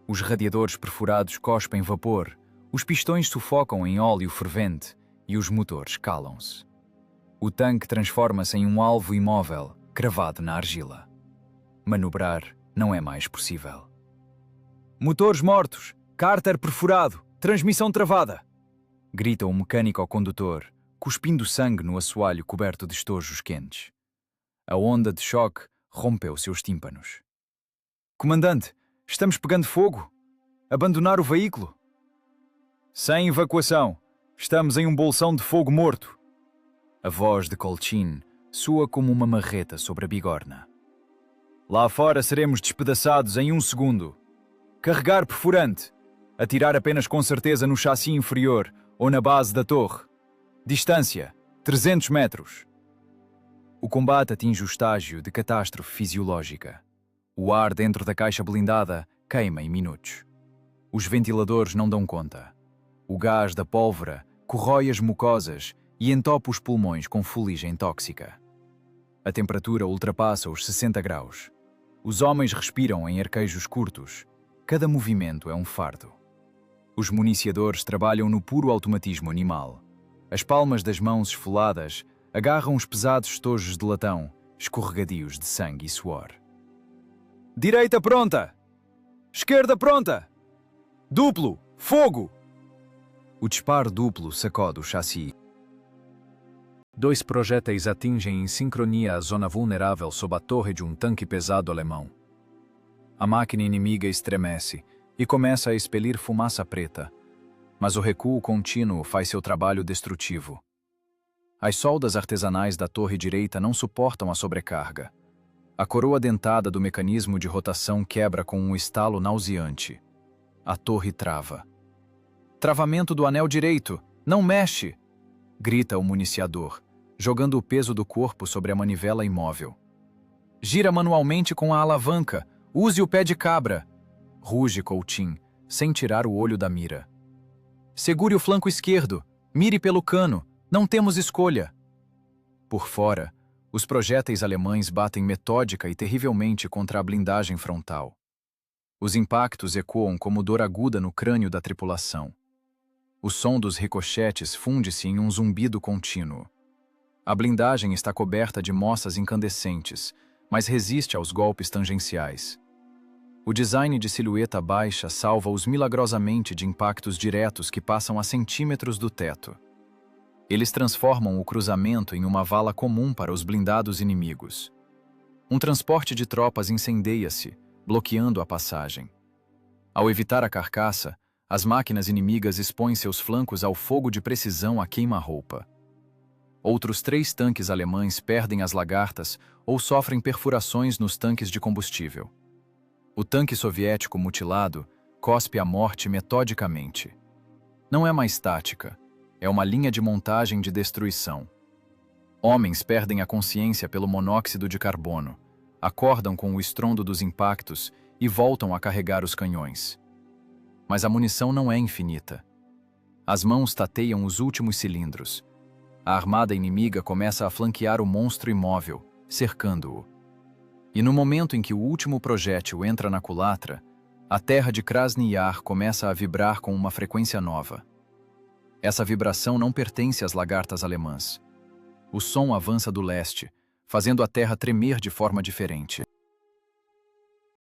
Os radiadores perfurados cospem vapor, os pistões sufocam em óleo fervente e os motores calam-se. O tanque transforma-se em um alvo imóvel, cravado na argila. Manobrar não é mais possível. Motores mortos! Cárter perfurado! Transmissão travada! Grita o mecânico ao condutor, cuspindo sangue no assoalho coberto de estojos quentes. A onda de choque rompeu seus tímpanos. Comandante, estamos pegando fogo! Abandonar o veículo! Sem evacuação! Estamos em um bolsão de fogo morto. A voz de Colchin soa como uma marreta sobre a bigorna. Lá fora seremos despedaçados em 1 segundo. Carregar perfurante. Atirar apenas com certeza no chassi inferior ou na base da torre. Distância, 300 metros. O combate atinge o estágio de catástrofe fisiológica. O ar dentro da caixa blindada queima em minutos. Os ventiladores não dão conta. O gás da pólvora corrói as mucosas e entope os pulmões com fuligem tóxica. A temperatura ultrapassa os 60 graus. Os homens respiram em arquejos curtos. Cada movimento é um fardo. Os municiadores trabalham no puro automatismo animal. As palmas das mãos esfoladas agarram os pesados estojos de latão, escorregadios de sangue e suor. Direita pronta! Esquerda pronta! Duplo! Fogo! O disparo duplo sacode o chassi. 2 projéteis atingem em sincronia a zona vulnerável sob a torre de um tanque pesado alemão. A máquina inimiga estremece e começa a expelir fumaça preta, mas o recuo contínuo faz seu trabalho destrutivo. As soldas artesanais da torre direita não suportam a sobrecarga. A coroa dentada do mecanismo de rotação quebra com um estalo nauseante. A torre trava. Travamento do anel direito! Não mexe! Grita o municiador, jogando o peso do corpo sobre a manivela imóvel. Gira manualmente com a alavanca! Use o pé de cabra! Ruge Colchin, sem tirar o olho da mira. Segure o flanco esquerdo! Mire pelo cano! Não temos escolha! Por fora, os projéteis alemães batem metódica e terrivelmente contra a blindagem frontal. Os impactos ecoam como dor aguda no crânio da tripulação. O som dos ricochetes funde-se em um zumbido contínuo. A blindagem está coberta de moças incandescentes, mas resiste aos golpes tangenciais. O design de silhueta baixa salva-os milagrosamente de impactos diretos que passam a centímetros do teto. Eles transformam o cruzamento em uma vala comum para os blindados inimigos. Um transporte de tropas incendeia-se, bloqueando a passagem. Ao evitar a carcaça, as máquinas inimigas expõem seus flancos ao fogo de precisão a queima-roupa. Outros 3 tanques alemães perdem as lagartas ou sofrem perfurações nos tanques de combustível. O tanque soviético mutilado cospe a morte metodicamente. Não é mais tática, é uma linha de montagem de destruição. Homens perdem a consciência pelo monóxido de carbono, acordam com o estrondo dos impactos e voltam a carregar os canhões. Mas a munição não é infinita. As mãos tateiam os últimos cilindros. A armada inimiga começa a flanquear o monstro imóvel, cercando-o. E no momento em que o último projétil entra na culatra, a terra de Krasny Yar começa a vibrar com uma frequência nova. Essa vibração não pertence às lagartas alemãs. O som avança do leste, fazendo a terra tremer de forma diferente.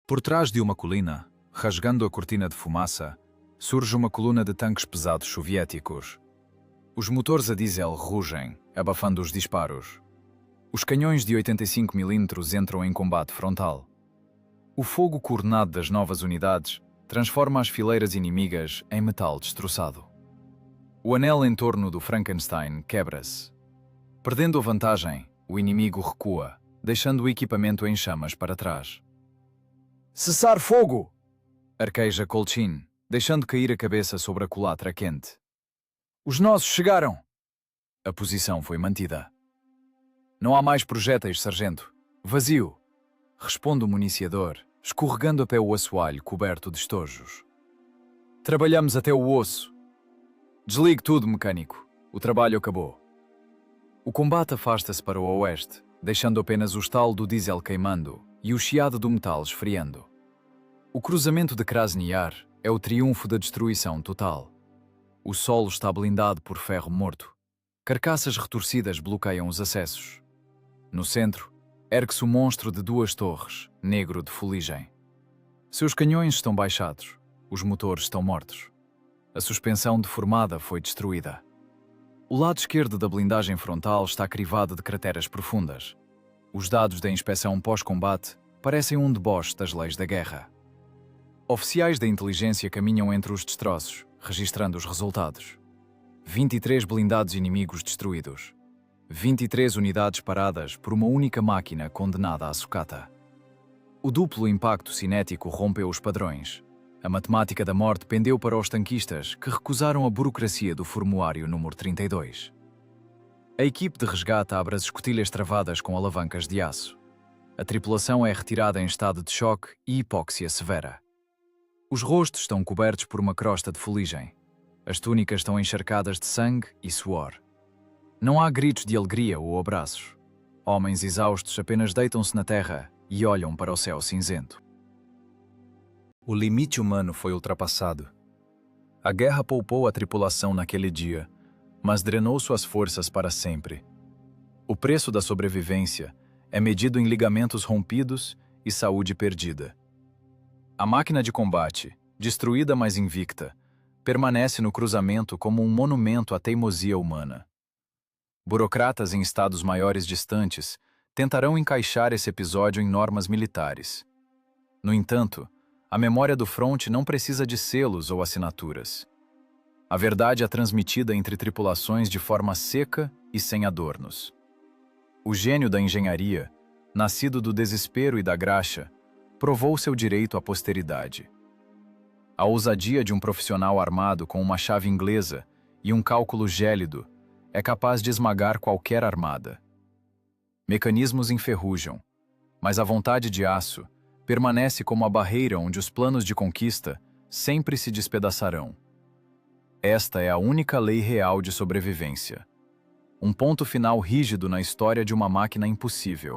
Por trás de uma colina, rasgando a cortina de fumaça, surge uma coluna de tanques pesados soviéticos. Os motores a diesel rugem, abafando os disparos. Os canhões de 85 mm entram em combate frontal. O fogo coordenado das novas unidades transforma as fileiras inimigas em metal destroçado. O anel em torno do Frankenstein quebra-se. Perdendo a vantagem, o inimigo recua, deixando o equipamento em chamas para trás. Cessar fogo! Arqueja Colchin, deixando cair a cabeça sobre a culatra quente. Os nossos chegaram! A posição foi mantida. Não há mais projéteis, sargento. Vazio! Responde o municiador, escorregando até o assoalho coberto de estojos. Trabalhamos até o osso. Desligue tudo, mecânico. O trabalho acabou. O combate afasta-se para o oeste, deixando apenas o estalo do diesel queimando e o chiado do metal esfriando. O cruzamento de Krasny Yar é o triunfo da destruição total. O solo está blindado por ferro morto. Carcaças retorcidas bloqueiam os acessos. No centro, ergue-se o monstro de 2 torres, negro de fuligem. Seus canhões estão baixados, os motores estão mortos. A suspensão deformada foi destruída. O lado esquerdo da blindagem frontal está crivado de crateras profundas. Os dados da inspeção pós-combate parecem um deboche das leis da guerra. Oficiais da inteligência caminham entre os destroços, registrando os resultados. 23 blindados inimigos destruídos. 23 unidades paradas por uma única máquina condenada à sucata. O duplo impacto cinético rompeu os padrões. A matemática da morte pendeu para os tanquistas, que recusaram a burocracia do formuário número 32. A equipe de resgate abre as escotilhas travadas com alavancas de aço. A tripulação é retirada em estado de choque e hipóxia severa. Os rostos estão cobertos por uma crosta de fuligem. As túnicas estão encharcadas de sangue e suor. Não há gritos de alegria ou abraços. Homens exaustos apenas deitam-se na terra e olham para o céu cinzento. O limite humano foi ultrapassado. A guerra poupou a tripulação naquele dia, mas drenou suas forças para sempre. O preço da sobrevivência é medido em ligamentos rompidos e saúde perdida. A máquina de combate, destruída mas invicta, permanece no cruzamento como um monumento à teimosia humana. Burocratas em estados maiores distantes tentarão encaixar esse episódio em normas militares. No entanto, a memória do fronte não precisa de selos ou assinaturas. A verdade é transmitida entre tripulações de forma seca e sem adornos. O gênio da engenharia, nascido do desespero e da graxa, provou seu direito à posteridade. A ousadia de um profissional armado com uma chave inglesa e um cálculo gélido é capaz de esmagar qualquer armada. Mecanismos enferrujam, mas a vontade de aço permanece como a barreira onde os planos de conquista sempre se despedaçarão. Esta é a única lei real de sobrevivência. Um ponto final rígido na história de uma máquina impossível.